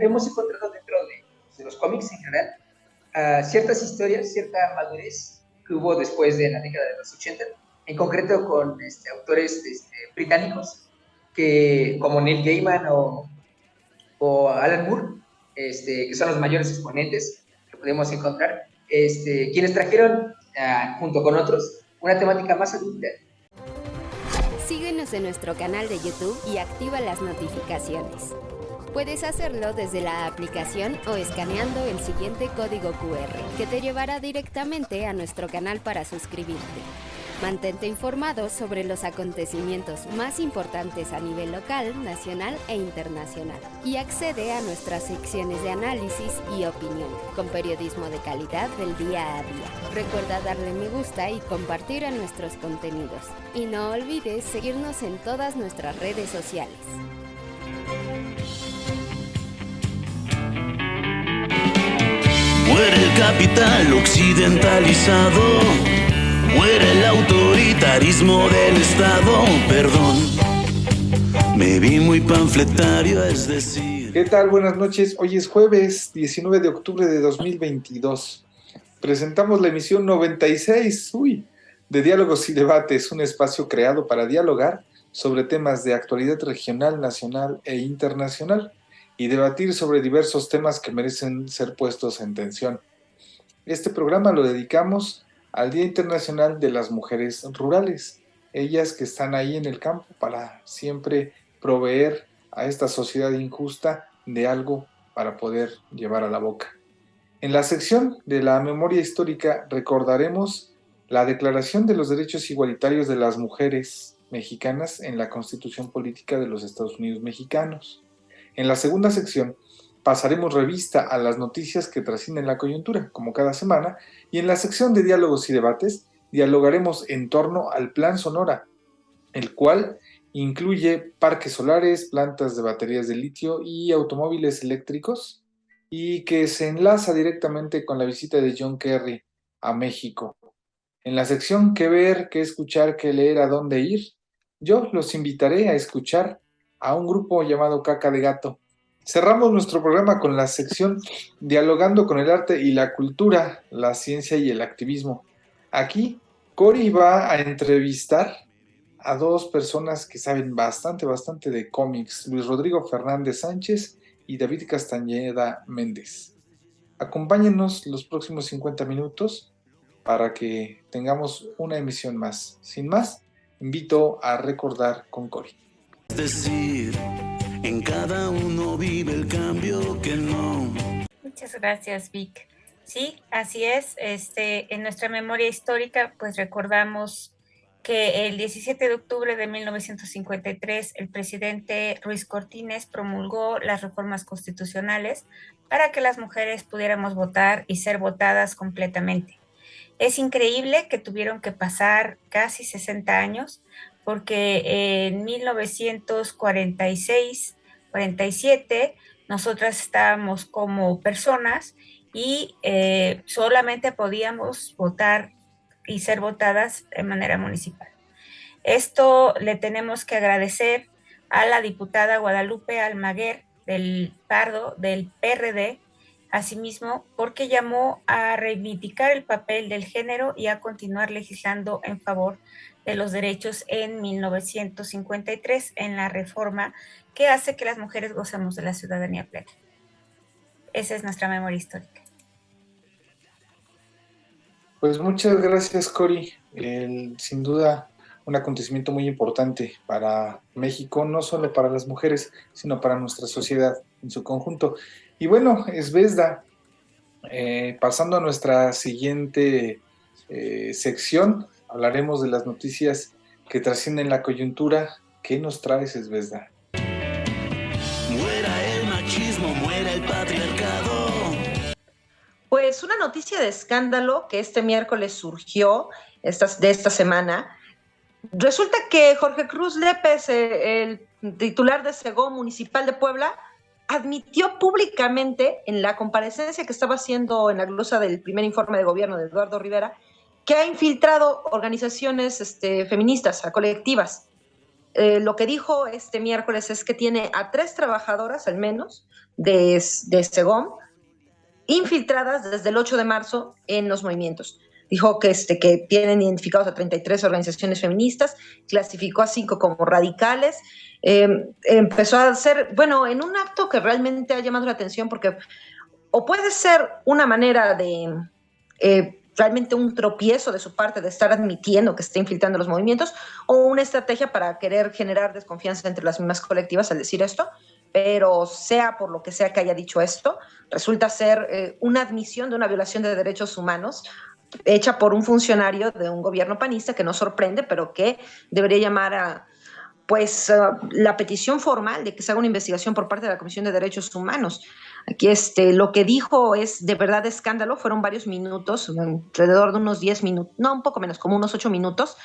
hemos encontrado dentro de los cómics en general ciertas historias, cierta madurez que hubo después de la década de los 80, en concreto con autores británicos que, como Neil Gaiman o Alan Moore, que son los mayores exponentes que podemos encontrar, quienes trajeron, junto con otros, una temática más adulta. Síguenos en nuestro canal de YouTube y activa las notificaciones. Puedes hacerlo desde la aplicación o escaneando el siguiente código QR, que te llevará directamente a nuestro canal para suscribirte. Mantente informado sobre los acontecimientos más importantes a nivel local, nacional e internacional. Y accede a nuestras secciones de análisis y opinión, con periodismo de calidad del día a día. Recuerda darle me gusta y compartir en nuestros contenidos. Y no olvides seguirnos en todas nuestras redes sociales. Muere el capital occidentalizado, muere el autoritarismo del Estado, perdón, me vi muy panfletario, es decir... ¿Qué tal? Buenas noches, hoy es jueves 19 de octubre de 2022. Presentamos la emisión 96, de Diálogos y Debates, un espacio creado para dialogar sobre temas de actualidad regional, nacional e internacional, y debatir sobre diversos temas que merecen ser puestos en tensión. Este programa lo dedicamos al Día Internacional de las Mujeres Rurales, ellas que están ahí en el campo para siempre proveer a esta sociedad injusta de algo para poder llevar a la boca. En la sección de la memoria histórica recordaremos la Declaración de los Derechos Igualitarios de las Mujeres Mexicanas en la Constitución Política de los Estados Unidos Mexicanos. En la segunda sección pasaremos revista a las noticias que trascienden la coyuntura, como cada semana, y en la sección de diálogos y debates dialogaremos en torno al Plan Sonora, el cual incluye parques solares, plantas de baterías de litio y automóviles eléctricos, y que se enlaza directamente con la visita de John Kerry a México. En la sección ¿Qué ver, qué escuchar, qué leer, a dónde ir?, yo los invitaré a escuchar a un grupo llamado Caca de Gato. Cerramos nuestro programa con la sección Dialogando con el arte y la cultura, la ciencia y el activismo. Aquí, Cori va a entrevistar a dos personas que saben bastante de cómics, Luis Rodrigo Fernández Sánchez y David Castañeda Méndez. Acompáñenos los próximos 50 minutos para que tengamos una emisión más. Sin más, invito a recordar con Cori. Es decir, en cada uno vive el cambio que no. Muchas gracias, Vic. Sí, así es. En nuestra memoria histórica, pues recordamos que el 17 de octubre de 1953 el presidente Ruiz Cortines promulgó las reformas constitucionales para que las mujeres pudiéramos votar y ser votadas completamente. Es increíble que tuvieron que pasar casi 60 años porque en 1946-47 nosotras estábamos como personas y solamente podíamos votar y ser votadas de manera municipal. Esto le tenemos que agradecer a la diputada Guadalupe Almaguer del Pardo, del PRD, asimismo, porque llamó a reivindicar el papel del género y a continuar legislando en favor de los derechos en 1953 en la reforma que hace que las mujeres gocemos de la ciudadanía plena. Esa es nuestra memoria histórica. Pues muchas gracias, Cori. Sin duda, un acontecimiento muy importante para México, no solo para las mujeres, sino para nuestra sociedad en su conjunto. Y bueno, Esbezda, pasando a nuestra siguiente sección, hablaremos de las noticias que trascienden la coyuntura. ¿Qué nos traes, Esbezda? Muera el machismo, muera el patriarcado. Pues una noticia de escándalo que este miércoles surgió de esta semana. Resulta que Jorge Cruz Lépez, el titular de Segó Municipal de Puebla, admitió públicamente en la comparecencia que estaba haciendo en la glosa del primer informe de gobierno de Eduardo Rivera, que ha infiltrado organizaciones feministas, colectivas. lo que dijo este miércoles es que tiene a 3 trabajadoras al menos de Segom infiltradas desde el 8 de marzo en los movimientos. Dijo que tienen identificados a 33 organizaciones feministas, clasificó a 5 como radicales, empezó a hacer, bueno, en un acto que realmente ha llamado la atención porque o puede ser una manera de realmente un tropiezo de su parte de estar admitiendo que está infiltrando los movimientos o una estrategia para querer generar desconfianza entre las mismas colectivas al decir esto, pero sea por lo que sea que haya dicho esto, resulta ser una admisión de una violación de derechos humanos hecha por un funcionario de un gobierno panista que no sorprende, pero que debería llamar a la petición formal de que se haga una investigación por parte de la Comisión de Derechos Humanos. Aquí lo que dijo es de verdad escándalo, fueron varios minutos, alrededor de unos 10 minutos, no, un poco menos, como unos 8 minutos,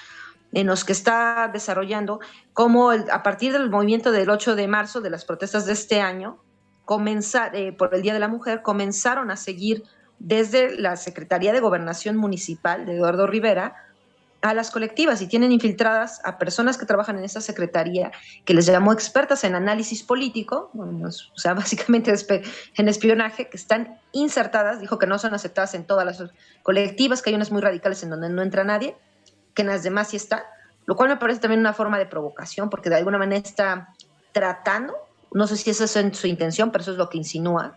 en los que está desarrollando cómo a partir del movimiento del 8 de marzo, de las protestas de este año, por el Día de la Mujer, comenzaron a seguir desde la Secretaría de Gobernación Municipal de Eduardo Rivera a las colectivas y tienen infiltradas a personas que trabajan en esa secretaría que les llamó expertas en análisis político, o sea, básicamente en espionaje, que están insertadas, dijo que no son aceptadas en todas las colectivas, que hay unas muy radicales en donde no entra nadie, que en las demás sí está, lo cual me parece también una forma de provocación, porque de alguna manera está tratando, no sé si esa es su intención, pero eso es lo que insinúa,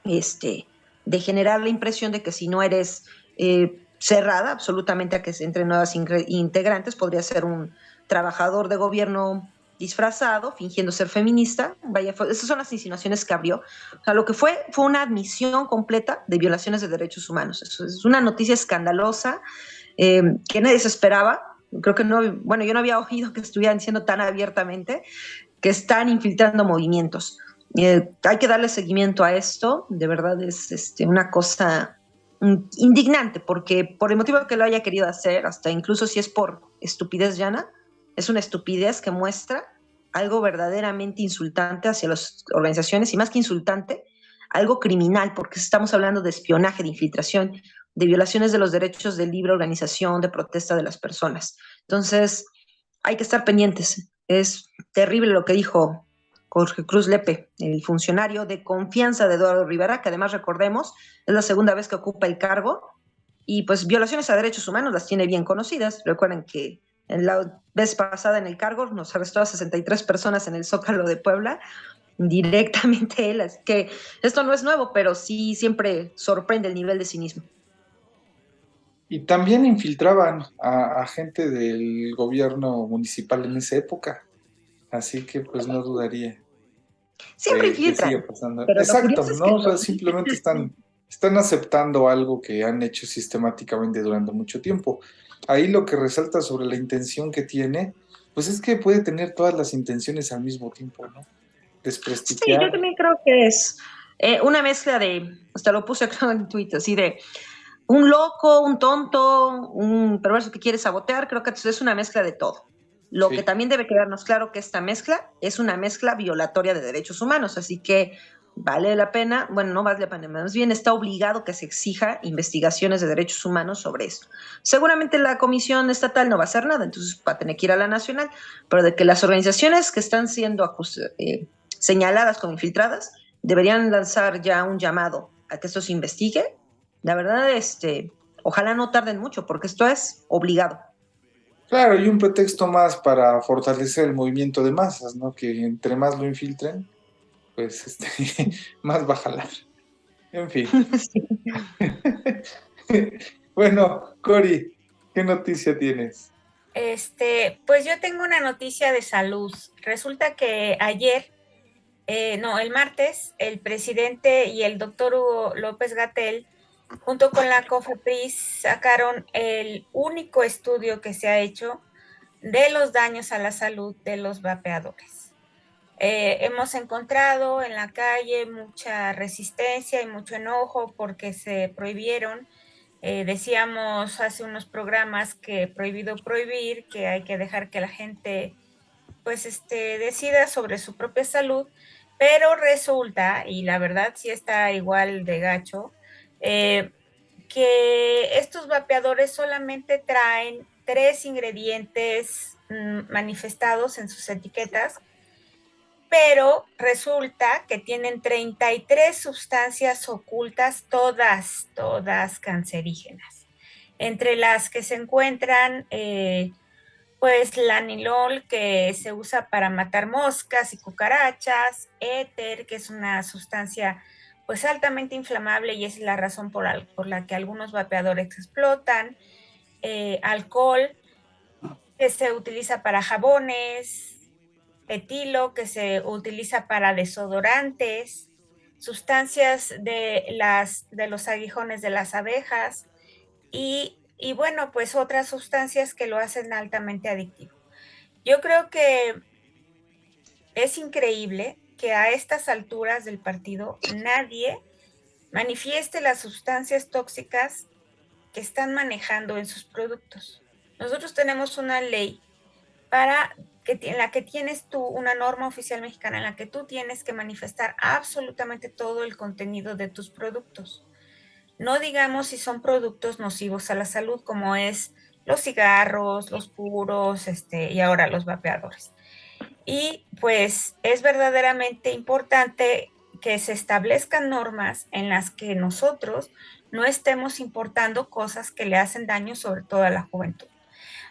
de generar la impresión de que si no eres cerrada absolutamente a que se entren nuevas integrantes, podría ser un trabajador de gobierno disfrazado, fingiendo ser feminista. Vaya, esas son las insinuaciones que abrió. O sea, lo que fue una admisión completa de violaciones de derechos humanos. Eso es una noticia escandalosa que nadie se esperaba. Creo que no, bueno, yo no había oído que estuvieran diciendo tan abiertamente que están infiltrando movimientos. Hay que darle seguimiento a esto, de verdad es una cosa indignante, porque por el motivo que lo haya querido hacer, hasta incluso si es por estupidez llana, es una estupidez que muestra algo verdaderamente insultante hacia las organizaciones, y más que insultante, algo criminal, porque estamos hablando de espionaje, de infiltración, de violaciones de los derechos de libre organización, de protesta de las personas. Entonces, hay que estar pendientes. Es terrible lo que dijo Jorge Cruz Lepe, el funcionario de confianza de Eduardo Rivera, que además recordemos, es la segunda vez que ocupa el cargo, y pues violaciones a derechos humanos las tiene bien conocidas. Recuerden que en la vez pasada en el cargo nos arrestó a 63 personas en el Zócalo de Puebla, directamente él, así que esto no es nuevo, pero sí siempre sorprende el nivel de cinismo. Y también infiltraban a gente del gobierno municipal en esa época. Así que pues no dudaría Siempre que infiltran. siga pasando. Pero Exacto, es ¿no? O sea, simplemente están aceptando algo que han hecho sistemáticamente durante mucho tiempo. Ahí lo que resalta sobre la intención que tiene, pues es que puede tener todas las intenciones al mismo tiempo, ¿no? Desprestigiar. Sí, yo también creo que es una mezcla de, hasta lo puse acá en Twitter, así de un loco, un tonto, un perverso que quiere sabotear. Creo que es una mezcla de todo. Lo que también debe quedarnos claro que esta mezcla es una mezcla violatoria de derechos humanos, así que vale la pena, bueno, no vale la pena, más bien está obligado que se exija investigaciones de derechos humanos sobre esto. Seguramente la comisión estatal no va a hacer nada, entonces va a tener que ir a la nacional, pero de que las organizaciones que están siendo señaladas como infiltradas deberían lanzar ya un llamado a que esto se investigue. La verdad, ojalá no tarden mucho, porque esto es obligado. Claro, y un pretexto más para fortalecer el movimiento de masas, ¿no? Que entre más lo infiltren, pues más va a jalar. En fin. Sí. Bueno, Cori, ¿qué noticia tienes? Pues yo tengo una noticia de salud. Resulta que ayer, el martes, el presidente y el doctor Hugo López-Gatell, junto con la COFEPRIS, sacaron el único estudio que se ha hecho de los daños a la salud de los vapeadores. Hemos encontrado en la calle mucha resistencia y mucho enojo porque se prohibieron. Decíamos hace unos programas que prohibido prohibir, que hay que dejar que la gente pues decida sobre su propia salud, pero resulta, y la verdad sí está igual de gacho, que estos vapeadores solamente traen 3 ingredientes manifestados en sus etiquetas, pero resulta que tienen 33 sustancias ocultas, todas cancerígenas, entre las que se encuentran pues lanilol, que se usa para matar moscas y cucarachas, éter, que es una sustancia pues altamente inflamable y es la razón por la que algunos vapeadores explotan, alcohol, que se utiliza para jabones, etilo, que se utiliza para desodorantes, sustancias de los aguijones de las abejas y bueno, pues otras sustancias que lo hacen altamente adictivo. Yo creo que es increíble que a estas alturas del partido nadie manifieste las sustancias tóxicas que están manejando en sus productos. Nosotros tenemos una ley en la que tienes tú una norma oficial mexicana en la que tú tienes que manifestar absolutamente todo el contenido de tus productos. No digamos si son productos nocivos a la salud, como es los cigarros, los puros, y ahora los vapeadores. Y pues es verdaderamente importante que se establezcan normas en las que nosotros no estemos importando cosas que le hacen daño sobre todo a la juventud.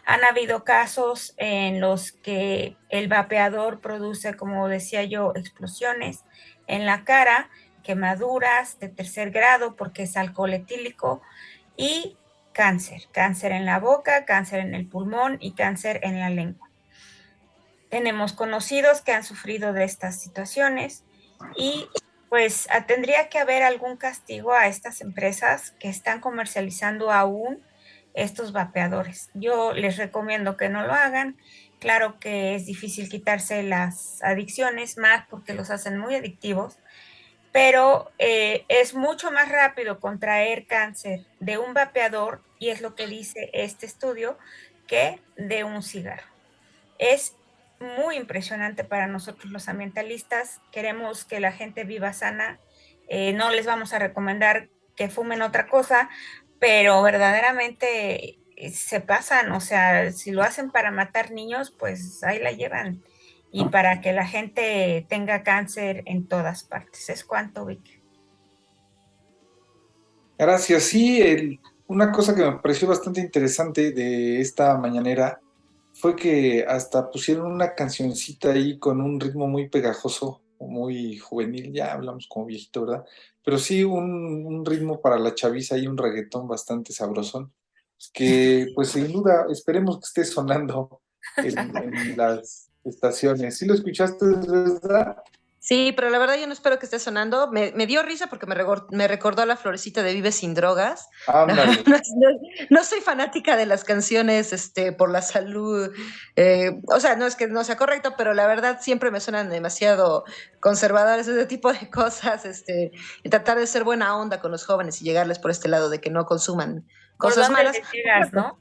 Han habido casos en los que el vapeador produce, como decía yo, explosiones en la cara, quemaduras de tercer grado porque es alcohol etílico y cáncer en la boca, cáncer en el pulmón y cáncer en la lengua. Tenemos conocidos que han sufrido de estas situaciones y pues tendría que haber algún castigo a estas empresas que están comercializando aún estos vapeadores. Yo les recomiendo que no lo hagan. Claro que es difícil quitarse las adicciones, más porque los hacen muy adictivos, pero es mucho más rápido contraer cáncer de un vapeador, y es lo que dice este estudio, que de un cigarro. Es muy impresionante para nosotros los ambientalistas. Queremos que la gente viva sana. No les vamos a recomendar que fumen otra cosa, pero verdaderamente se pasan, o sea, si lo hacen para matar niños, pues ahí la llevan. Y para que la gente tenga cáncer en todas partes. ¿Es cuánto, Vic? Gracias. Sí, una cosa que me pareció bastante interesante de esta mañanera fue que hasta pusieron una cancioncita ahí con un ritmo muy pegajoso, muy juvenil, ya hablamos como viejito, ¿verdad? Pero sí un ritmo para la chaviza y un reggaetón bastante sabrosón, que pues sin duda esperemos que esté sonando en las estaciones. ¿Sí lo escuchaste, verdad? Sí, pero la verdad yo no espero que esté sonando. Me dio risa porque me recordó a la florecita de Vive sin drogas. Ándale. No soy fanática de las canciones por la salud. O sea, no es que no sea correcto, pero la verdad siempre me suenan demasiado conservadoras ese tipo de cosas. Y tratar de ser buena onda con los jóvenes y llegarles por este lado de que no consuman cosas malas. ¿Por dónde les llegas, no?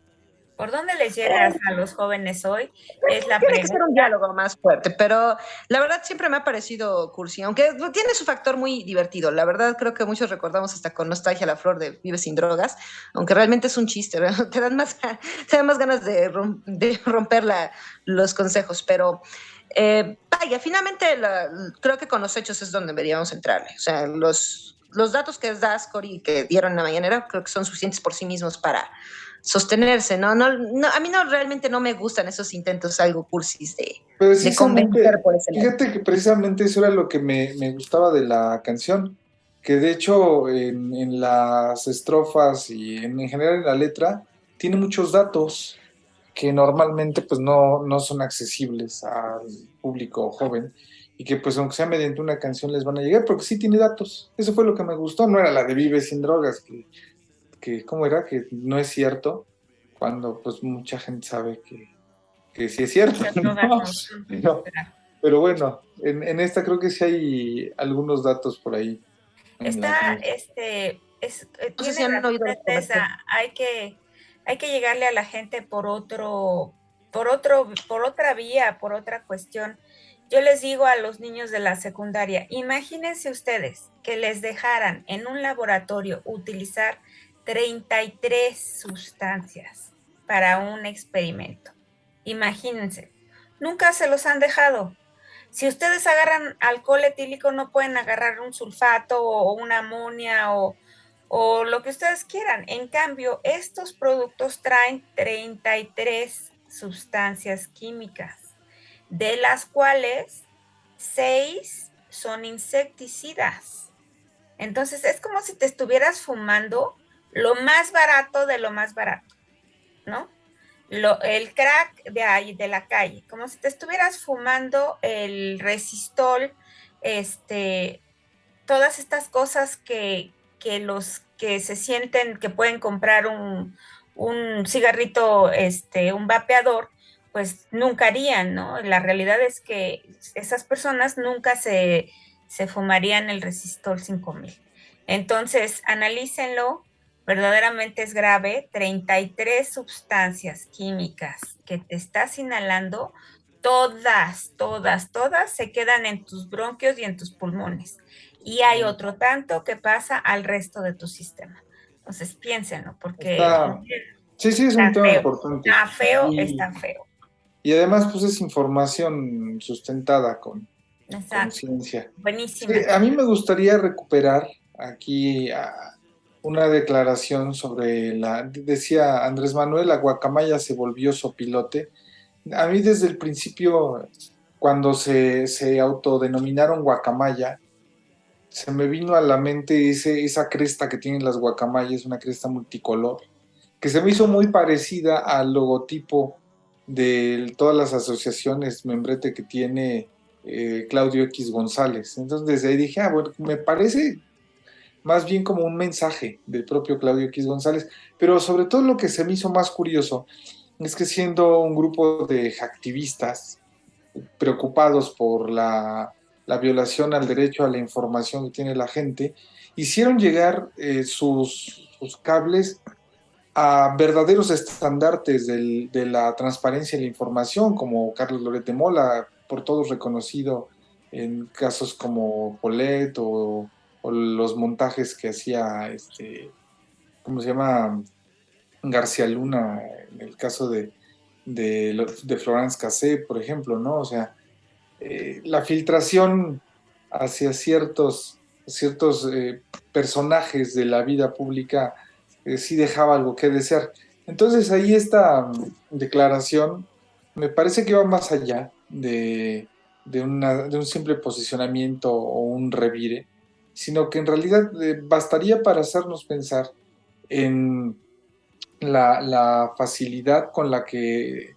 ¿Por dónde les llegas a los jóvenes hoy? Es la Tiene pregunta. que ser un diálogo más fuerte, pero la verdad siempre me ha parecido cursi, aunque tiene su factor muy divertido. La verdad creo que muchos recordamos hasta con nostalgia la flor de Vive sin drogas, aunque realmente es un chiste, ¿verdad? Te dan más ganas de romper los consejos, pero vaya, finalmente creo que con los hechos es donde deberíamos entrarle. O sea, los datos que das, Cori, que dieron en la mañanera, creo que son suficientes por sí mismos para sostenerse, ¿no? A mí realmente no me gustan esos intentos algo cursis de convencer por ese lado. Fíjate que precisamente eso era lo que me gustaba de la canción, que de hecho en las estrofas y en general en la letra tiene muchos datos que normalmente pues no son accesibles al público joven y que pues aunque sea mediante una canción les van a llegar, porque sí tiene datos. Eso fue lo que me gustó, no era la de Vive sin drogas, que ¿cómo era? Que no es cierto, cuando pues mucha gente sabe que sí es cierto, ¿no? No, pero bueno, en esta creo que sí hay algunos datos por ahí. Está, No sé si tiene han oído razón Tessa, hay que llegarle a la gente por otra vía, por otra cuestión. Yo les digo a los niños de la secundaria, imagínense ustedes que les dejaran en un laboratorio utilizar 33 sustancias para un experimento. Imagínense, nunca se los han dejado. Si ustedes agarran alcohol etílico, no pueden agarrar un sulfato o una amonia o lo que ustedes quieran. En cambio, estos productos traen 33 sustancias químicas, de las cuales 6 son insecticidas. Entonces, es como si te estuvieras fumando lo más barato de lo más barato, ¿no? El crack de ahí, de la calle, como si te estuvieras fumando el resistol, todas estas cosas que los que se sienten que pueden comprar un cigarrito, un vapeador, pues nunca harían, ¿no? La realidad es que esas personas nunca se fumarían el resistol 5000. Entonces, analícenlo. Verdaderamente es grave, 33 sustancias químicas que te estás inhalando, todas se quedan en tus bronquios y en tus pulmones. Y hay otro tanto que pasa al resto de tu sistema. Entonces piénsenlo, porque sí, es un tema importante. Está feo. Y además, pues es información sustentada con ciencia. Buenísimo. Sí, a mí me gustaría recuperar aquí una declaración sobre decía Andrés Manuel, la guacamaya se volvió sopilote. A mí desde el principio, cuando se autodenominaron guacamaya, se me vino a la mente esa cresta que tienen las guacamayas, una cresta multicolor, que se me hizo muy parecida al logotipo de todas las asociaciones membrete que tiene Claudio X González. Entonces desde ahí dije, bueno, me parece más bien como un mensaje del propio Claudio X González, pero sobre todo lo que se me hizo más curioso es que siendo un grupo de activistas preocupados por la violación al derecho a la información que tiene la gente, hicieron llegar sus cables a verdaderos estandartes de la transparencia de la información, como Carlos Loret de Mola, por todos reconocido en casos como Polet o los montajes que hacía ¿cómo se llama? García Luna, en el caso de Florence Cassé, por ejemplo, ¿no? O sea, la filtración hacia ciertos personajes de la vida pública sí dejaba algo que desear. Entonces ahí esta declaración me parece que va más allá de un simple posicionamiento o un revire, sino que en realidad bastaría para hacernos pensar en la facilidad con la que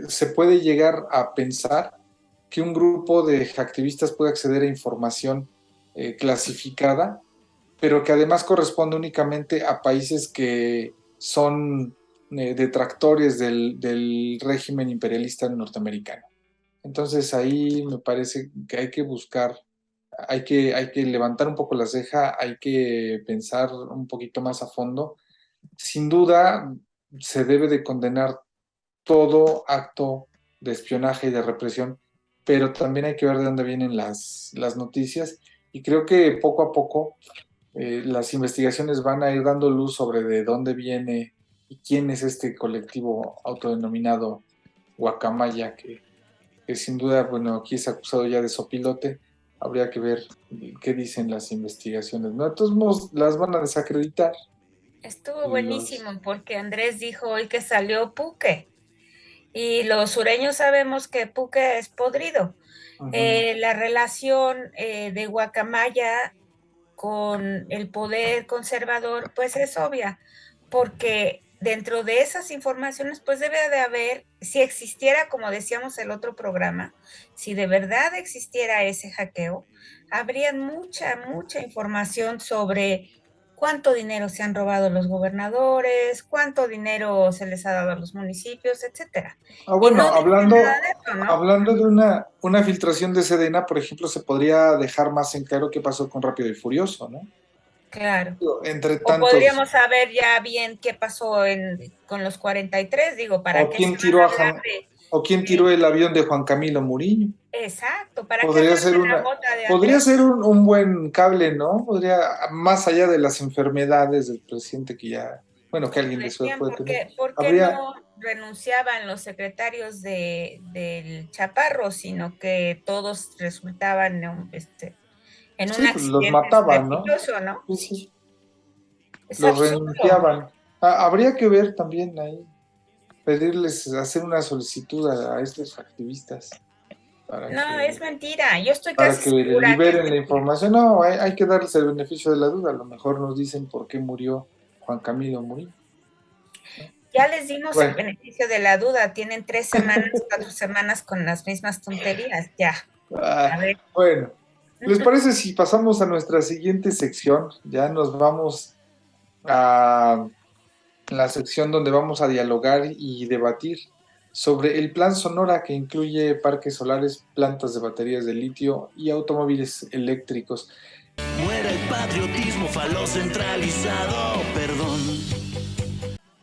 se puede llegar a pensar que un grupo de activistas puede acceder a información clasificada, pero que además corresponde únicamente a países que son detractores del régimen imperialista norteamericano. Entonces ahí me parece que hay que buscar, hay que levantar un poco la ceja, hay que pensar un poquito más a fondo. Sin duda se debe de condenar todo acto de espionaje y de represión, pero también hay que ver de dónde vienen las noticias, y creo que poco a poco las investigaciones van a ir dando luz sobre de dónde viene y quién es este colectivo autodenominado Guacamaya, que sin duda, bueno, aquí es acusado ya de sopilote. Habría que ver qué dicen las investigaciones, ¿no? De todos modos, las van a desacreditar. Estuvo buenísimo porque Andrés dijo hoy que salió Puque, y los sureños sabemos que Puque es podrido. Uh-huh. La relación de Guacamaya con el poder conservador pues es obvia, porque dentro de esas informaciones pues debe de haber, si existiera, como decíamos el otro programa, si de verdad existiera ese hackeo, habría mucha información sobre cuánto dinero se han robado los gobernadores, cuánto dinero se les ha dado a los municipios, etcétera. Bueno, no hablando de una filtración de Sedena, por ejemplo, se podría dejar más en claro qué pasó con Rápido y Furioso, ¿no? Claro. Entre tantos, o podríamos saber ya bien qué pasó con los 43, digo, para o quién tiró o quién tiró el avión de Juan Camilo Muriño. Exacto, para podría ser un buen cable, ¿no? Podría, más allá de las enfermedades del presidente que ya, bueno, que alguien de su puede tener. ¿Por qué no renunciaban los secretarios del Chaparro, sino que todos resultaban en un Sí, pues los accidente mataban, ¿no? estrepitoso, ¿no? Sí, sí, Es los absurdo. renunciaban. Habría que ver también ahí, pedirles, hacer una solicitud a estos activistas para No, es que, mentira. Yo estoy para casi que segura que es liberen la mentira. información. No, hay que darles el beneficio de la duda. A lo mejor nos dicen por qué murió Juan Camilo Murillo. Ya les dimos el Bueno, beneficio de la duda. Tienen 3 semanas, 4 semanas con las mismas tonterías. Ya. A ver. bueno, ¿les parece si pasamos a nuestra siguiente sección? Ya nos vamos a la sección donde vamos a dialogar y debatir sobre el Plan Sonora, que incluye parques solares, plantas de baterías de litio y automóviles eléctricos. Muera el patriotismo falocentralizado, perdón.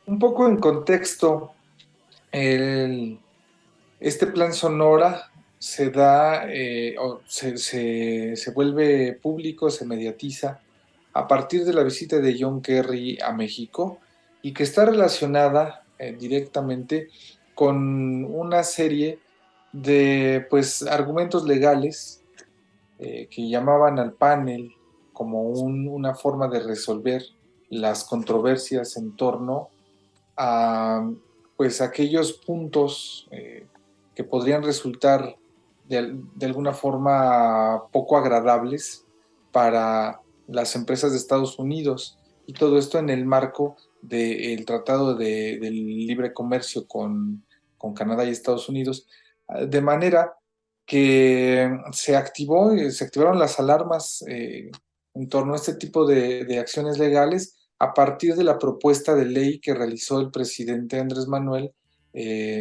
Un poco en contexto, este Plan Sonora se da, se vuelve público, se mediatiza a partir de la visita de John Kerry a México y que está relacionada directamente con una serie de pues, argumentos legales que llamaban al panel como una forma de resolver las controversias en torno a pues, aquellos puntos que podrían resultar de alguna forma poco agradables para las empresas de Estados Unidos, y todo esto en el marco del Tratado del Libre Comercio con Canadá y Estados Unidos, de manera que se activaron las alarmas en torno a este tipo de acciones legales a partir de la propuesta de ley que realizó el presidente Andrés Manuel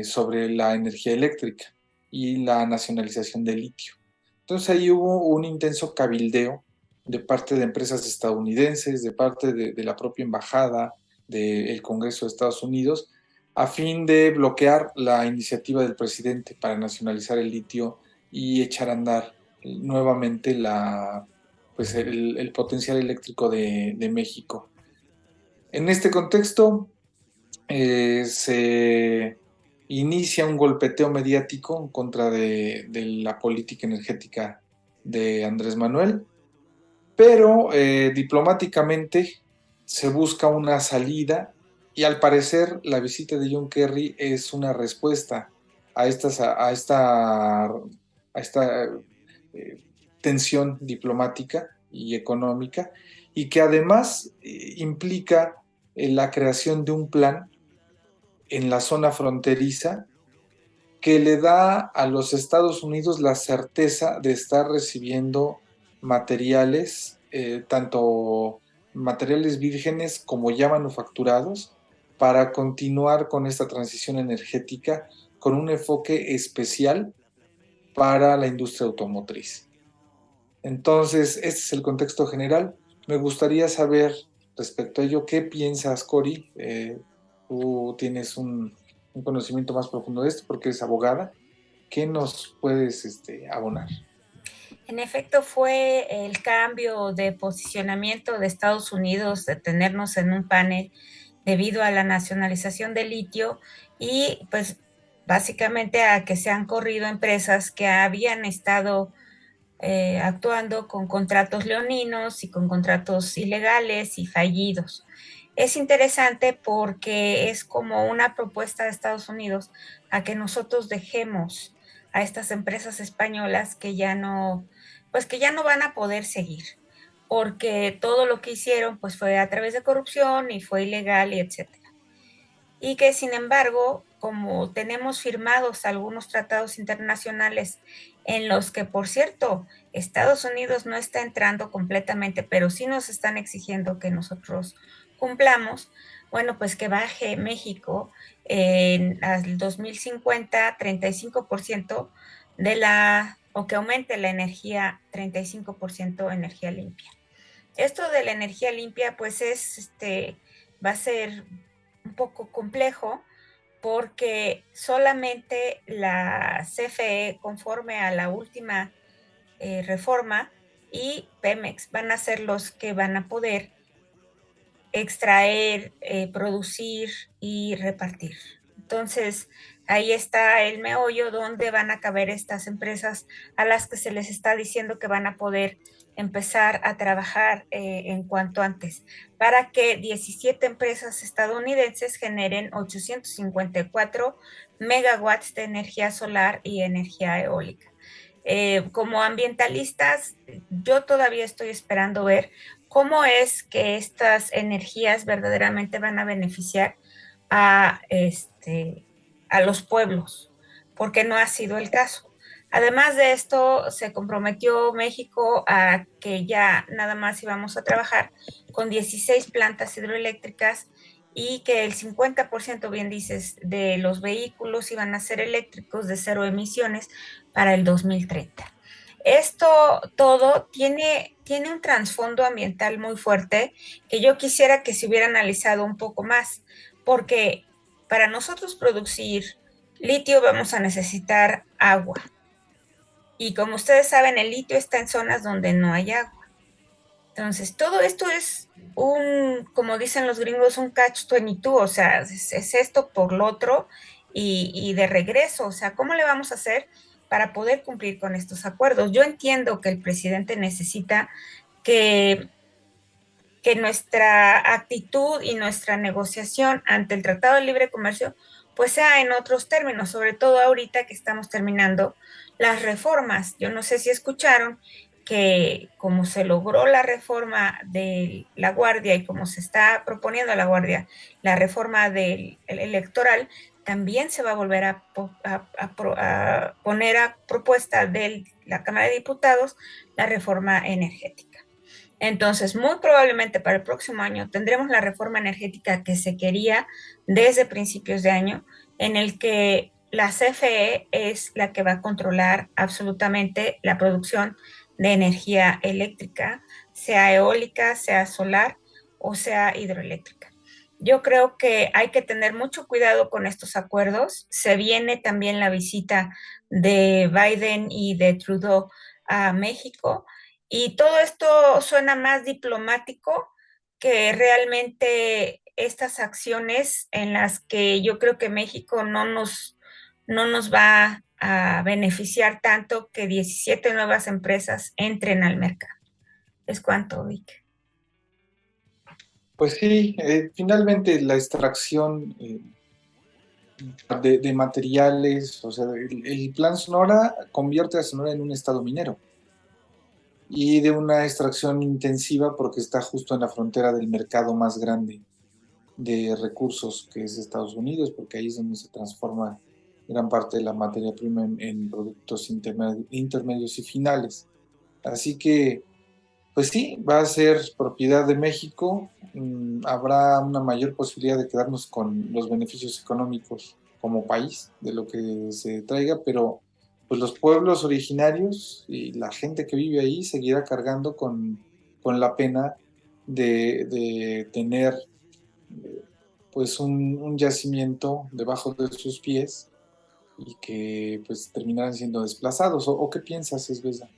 sobre la energía eléctrica y la nacionalización del litio. Entonces ahí hubo un intenso cabildeo de parte de empresas estadounidenses, de parte de la propia embajada, del Congreso de Estados Unidos, a fin de bloquear la iniciativa del presidente para nacionalizar el litio y echar a andar nuevamente pues el potencial eléctrico de México. En este contexto, se inicia un golpeteo mediático en contra de la política energética de Andrés Manuel, pero diplomáticamente se busca una salida y al parecer la visita de John Kerry es una respuesta a esta tensión diplomática y económica, y que además implica la creación de un plan en la zona fronteriza que le da a los Estados Unidos la certeza de estar recibiendo materiales, tanto materiales vírgenes como ya manufacturados, para continuar con esta transición energética con un enfoque especial para la industria automotriz. Entonces, este es el contexto general. Me gustaría saber respecto a ello, ¿qué piensas, Cori? Tú tienes un conocimiento más profundo de esto porque eres abogada. ¿Qué nos puedes abonar? En efecto, fue el cambio de posicionamiento de Estados Unidos de tenernos en un panel debido a la nacionalización del litio y pues básicamente a que se han corrido empresas que habían estado actuando con contratos leoninos y con contratos ilegales y fallidos. Es interesante porque es como una propuesta de Estados Unidos a que nosotros dejemos a estas empresas españolas que ya no van a poder seguir, porque todo lo que hicieron pues fue a través de corrupción y fue ilegal y etcétera. Y que sin embargo, como tenemos firmados algunos tratados internacionales en los que, por cierto, Estados Unidos no está entrando completamente, pero sí nos están exigiendo que nosotros cumplamos, bueno, pues que baje México en el 2050 35% o que aumente la energía 35% energía limpia. Esto de la energía limpia, pues va a ser un poco complejo porque solamente la CFE, conforme a la última reforma, y Pemex van a ser los que van a poder extraer, producir y repartir. Entonces, ahí está el meollo donde van a caber estas empresas a las que se les está diciendo que van a poder empezar a trabajar en cuanto antes, para que 17 empresas estadounidenses generen 854 megawatts de energía solar y energía eólica. Como ambientalistas, yo todavía estoy esperando ver cómo es que estas energías verdaderamente van a beneficiar a los pueblos, porque no ha sido el caso. Además de esto, se comprometió México a que ya nada más íbamos a trabajar con 16 plantas hidroeléctricas y que el 50%, bien dices, de los vehículos iban a ser eléctricos de cero emisiones para el 2030. Esto todo tiene un trasfondo ambiental muy fuerte que yo quisiera que se hubiera analizado un poco más, porque para nosotros producir litio vamos a necesitar agua. Y como ustedes saben, el litio está en zonas donde no hay agua. Entonces, todo esto es como dicen los gringos, un catch-22, o sea, es esto por lo otro y de regreso, o sea, ¿cómo le vamos a hacer para poder cumplir con estos acuerdos? Yo entiendo que el presidente necesita que nuestra actitud y nuestra negociación ante el Tratado de Libre Comercio pues sea en otros términos, sobre todo ahorita que estamos terminando las reformas. Yo no sé si escucharon que como se logró la reforma de la Guardia y como se está proponiendo la Guardia, la reforma electoral, también se va a volver a poner a propuesta de la Cámara de Diputados la reforma energética. Entonces, muy probablemente para el próximo año tendremos la reforma energética que se quería desde principios de año, en el que la CFE es la que va a controlar absolutamente la producción de energía eléctrica, sea eólica, sea solar o sea hidroeléctrica. Yo creo que hay que tener mucho cuidado con estos acuerdos. Se viene también la visita de Biden y de Trudeau a México. Y todo esto suena más diplomático que realmente estas acciones en las que yo creo que México no nos va a beneficiar tanto que 17 nuevas empresas entren al mercado. ¿Es cuánto, Vic? Pues sí, finalmente la extracción de materiales, o sea, el Plan Sonora convierte a Sonora en un estado minero y de una extracción intensiva porque está justo en la frontera del mercado más grande de recursos, que es Estados Unidos, porque ahí es donde se transforma gran parte de la materia prima en productos intermedios y finales. Así que, pues sí, va a ser propiedad de México. Habrá una mayor posibilidad de quedarnos con los beneficios económicos como país de lo que se traiga, pero pues los pueblos originarios y la gente que vive ahí seguirá cargando con la pena de tener pues un yacimiento debajo de sus pies y que pues terminarán siendo desplazados. ¿O qué piensas, Esbeza?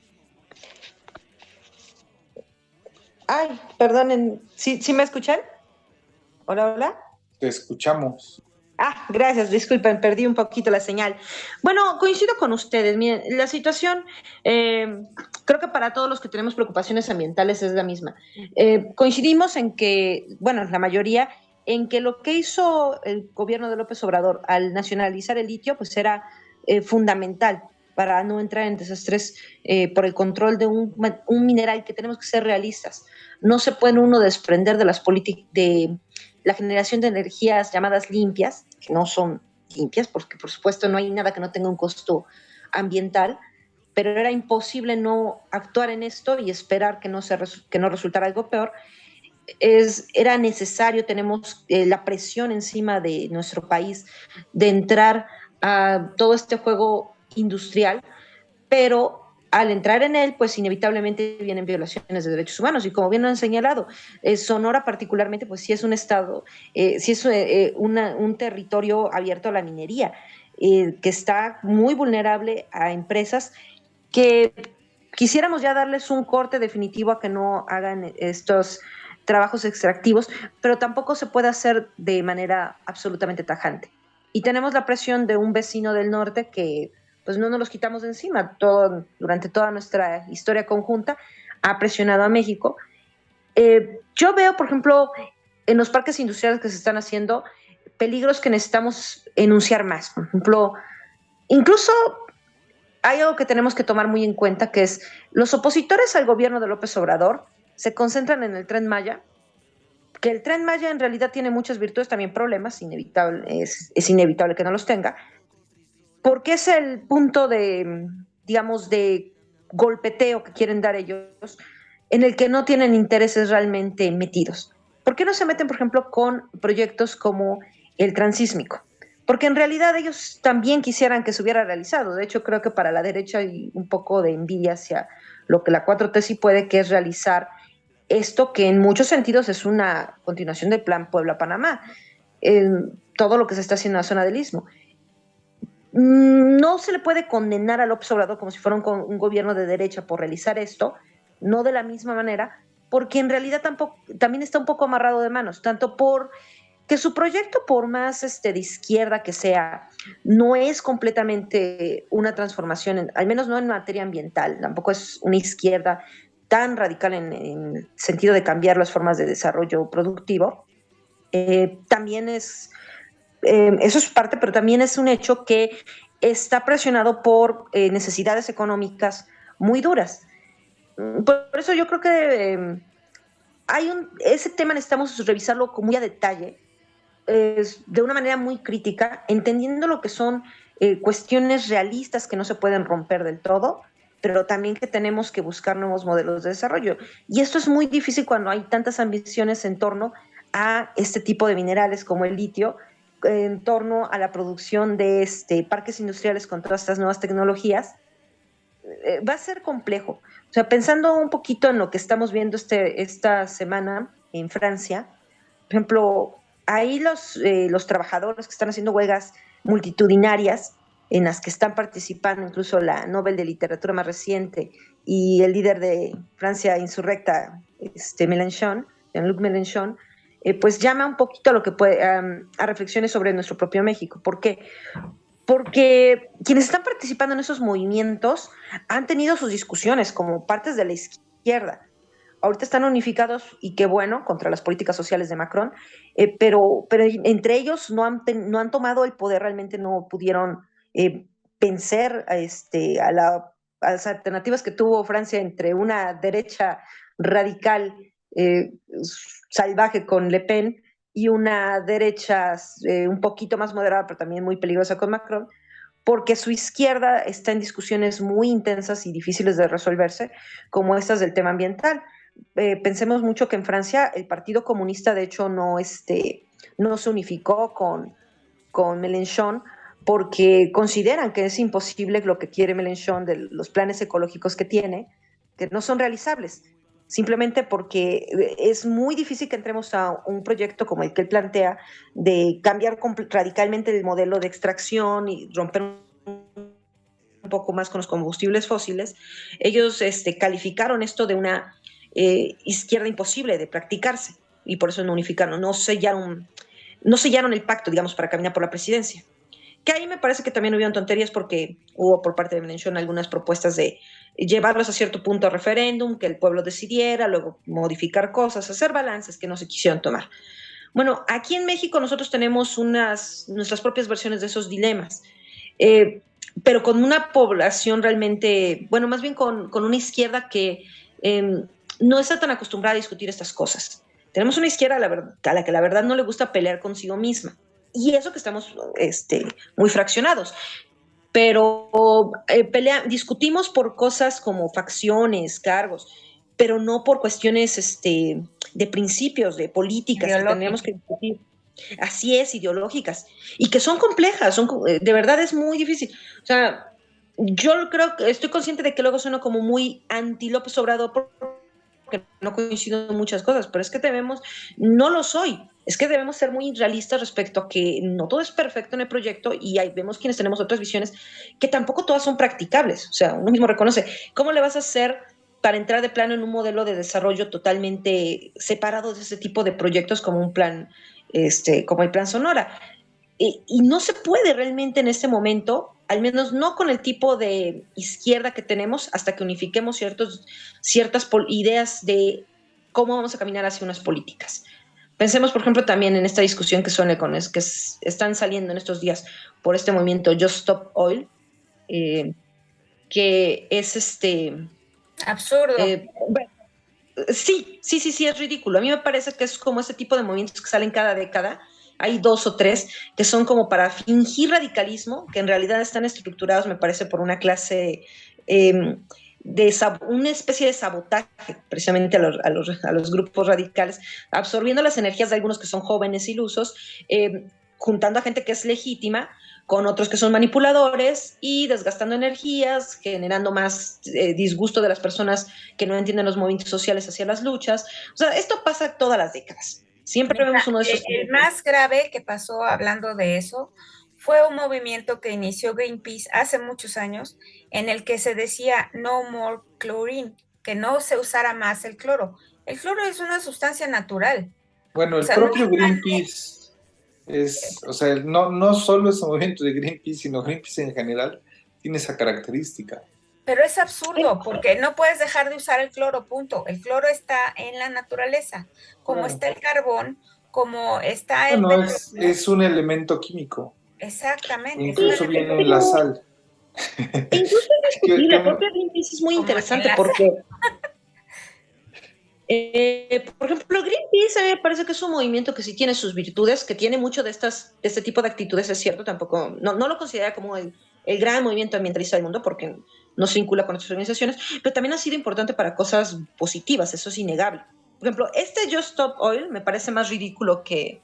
Ay, perdonen, ¿sí me escuchan? Hola, hola. Te escuchamos. Gracias, disculpen, perdí un poquito la señal. Bueno, coincido con ustedes. Miren, la situación, creo que para todos los que tenemos preocupaciones ambientales es la misma. Coincidimos en que, bueno, la mayoría, en que lo que hizo el gobierno de López Obrador al nacionalizar el litio, pues era fundamental para no entrar en desastres por el control de un mineral que tenemos que ser realistas. No se puede uno desprender de las políticas de la generación de energías llamadas limpias, que no son limpias, porque por supuesto no hay nada que no tenga un costo ambiental, pero era imposible no actuar en esto y esperar que no resultara algo peor. Era necesario, tenemos la presión encima de nuestro país de entrar a todo este juego industrial, pero al entrar en él, pues inevitablemente vienen violaciones de derechos humanos y como bien lo han señalado, Sonora particularmente, pues sí es un estado, sí es un territorio abierto a la minería, que está muy vulnerable a empresas que quisiéramos ya darles un corte definitivo a que no hagan estos trabajos extractivos, pero tampoco se puede hacer de manera absolutamente tajante. y tenemos la presión de un vecino del norte que pues no nos los quitamos de encima. Durante toda nuestra historia conjunta ha presionado a México. Yo veo, por ejemplo, en los parques industriales que se están haciendo, peligros que necesitamos enunciar más. Por ejemplo, incluso hay algo que tenemos que tomar muy en cuenta, que es los opositores al gobierno de López Obrador se concentran en el Tren Maya, que el Tren Maya en realidad tiene muchas virtudes, también problemas, es inevitable que no los tenga, porque es el punto de, digamos, de golpeteo que quieren dar ellos, en el que no tienen intereses realmente metidos. ¿Por qué no se meten, por ejemplo, con proyectos como el transísmico? Porque en realidad ellos también quisieran que se hubiera realizado. De hecho, creo que para la derecha hay un poco de envidia hacia lo que la 4T sí puede, que es realizar esto que en muchos sentidos es una continuación del Plan Puebla-Panamá, todo lo que se está haciendo en la zona del Istmo. No se le puede condenar a López Obrador como si fuera un gobierno de derecha por realizar esto, no de la misma manera, porque en realidad también está un poco amarrado de manos, tanto por que su proyecto, por más de izquierda que sea, no es completamente una transformación, al menos no en materia ambiental, tampoco es una izquierda tan radical en el sentido de cambiar las formas de desarrollo productivo. También eso es parte, pero también es un hecho que está presionado por necesidades económicas muy duras. Por eso yo creo que ese tema necesitamos revisarlo muy a detalle, de una manera muy crítica, entendiendo lo que son cuestiones realistas que no se pueden romper del todo, pero también que tenemos que buscar nuevos modelos de desarrollo. Y esto es muy difícil cuando hay tantas ambiciones en torno a este tipo de minerales como el litio, en torno a la producción de parques industriales con todas estas nuevas tecnologías. Va a ser complejo. O sea, pensando un poquito en lo que estamos viendo esta semana en Francia, por ejemplo, ahí los trabajadores que están haciendo huelgas multitudinarias, en las que están participando incluso la Nobel de Literatura más reciente y el líder de Francia insurrecta, Mélenchon, Jean-Luc Mélenchon, pues llama un poquito a lo que a reflexiones sobre nuestro propio México. ¿Por qué? Porque quienes están participando en esos movimientos han tenido sus discusiones como partes de la izquierda. Ahorita están unificados y qué bueno contra las políticas sociales de Macron, pero entre ellos no han tomado el poder, realmente no pudieron vencer a las alternativas que tuvo Francia entre una derecha radical salvaje con Le Pen y una derecha un poquito más moderada, pero también muy peligrosa con Macron, porque su izquierda está en discusiones muy intensas y difíciles de resolverse, como estas del tema ambiental. Pensemos mucho que en Francia el Partido Comunista, de hecho, no se unificó con Mélenchon, porque consideran que es imposible lo que quiere Mélenchon de los planes ecológicos que tiene, que no son realizables, simplemente porque es muy difícil que entremos a un proyecto como el que él plantea, de cambiar radicalmente el modelo de extracción y romper un poco más con los combustibles fósiles. Ellos calificaron esto de una izquierda imposible de practicarse, y por eso no unificaron, no sellaron el pacto, digamos, para caminar por la presidencia. Que ahí me parece que también hubieron tonterías, porque hubo por parte de Mélenchon algunas propuestas de llevarlos a cierto punto a referéndum, que el pueblo decidiera, luego modificar cosas, hacer balances que no se quisieron tomar. Bueno, aquí en México nosotros tenemos nuestras propias versiones de esos dilemas, pero con una población realmente, bueno, más bien con una izquierda que no está tan acostumbrada a discutir estas cosas. Tenemos una izquierda a la que la verdad no le gusta pelear consigo misma. Y eso que estamos muy fraccionados. Pero discutimos por cosas como facciones, cargos, pero no por cuestiones de principios, de políticas que tenemos que discutir. Así es, ideológicas. Y que son complejas, de verdad es muy difícil. O sea, yo creo que estoy consciente de que luego sueno como muy anti López Obrador porque no coincido en muchas cosas, pero es que no lo soy. Es que debemos ser muy realistas respecto a que no todo es perfecto en el proyecto, y vemos quienes tenemos otras visiones que tampoco todas son practicables. O sea, uno mismo reconoce, ¿cómo le vas a hacer para entrar de plano en un modelo de desarrollo totalmente separado de ese tipo de proyectos como un plan, como el Plan Sonora? y no se puede realmente en este momento, al menos no con el tipo de izquierda que tenemos, hasta que unifiquemos ciertas ideas de cómo vamos a caminar hacia unas políticas. Pensemos, por ejemplo, también en esta discusión que están saliendo en estos días por este movimiento Just Stop Oil, que es absurdo. Bueno, sí, es ridículo. A mí me parece que es como ese tipo de movimientos que salen cada década. Hay 2 o 3 que son como para fingir radicalismo, que en realidad están estructurados, me parece, por una clase una especie de sabotaje precisamente a los grupos radicales, absorbiendo las energías de algunos que son jóvenes ilusos, juntando a gente que es legítima con otros que son manipuladores y desgastando energías, generando más disgusto de las personas que no entienden los movimientos sociales hacia las luchas. O sea, esto pasa todas las décadas. Siempre vemos uno de esos. El más grave que pasó hablando de eso fue un movimiento que inició Greenpeace hace muchos años, en el que se decía no more chlorine, que no se usara más el cloro. El cloro es una sustancia natural. Bueno, el propio Greenpeace no solo ese movimiento de Greenpeace, sino Greenpeace en general tiene esa característica. Pero es absurdo, porque no puedes dejar de usar el cloro, punto. El cloro está en la naturaleza, como está el carbón, como está el petróleo. Es un elemento químico. Exactamente. Incluso viene en la sal. Incluso la propia Greenpeace es muy interesante porque, por ejemplo, Greenpeace a mí me parece que es un movimiento que sí tiene sus virtudes, que tiene mucho de este tipo de actitudes, es cierto, tampoco, no lo considera como el gran movimiento ambientalista del mundo porque no se vincula con otras organizaciones, pero también ha sido importante para cosas positivas, eso es innegable. Por ejemplo, Just Stop Oil me parece más ridículo que...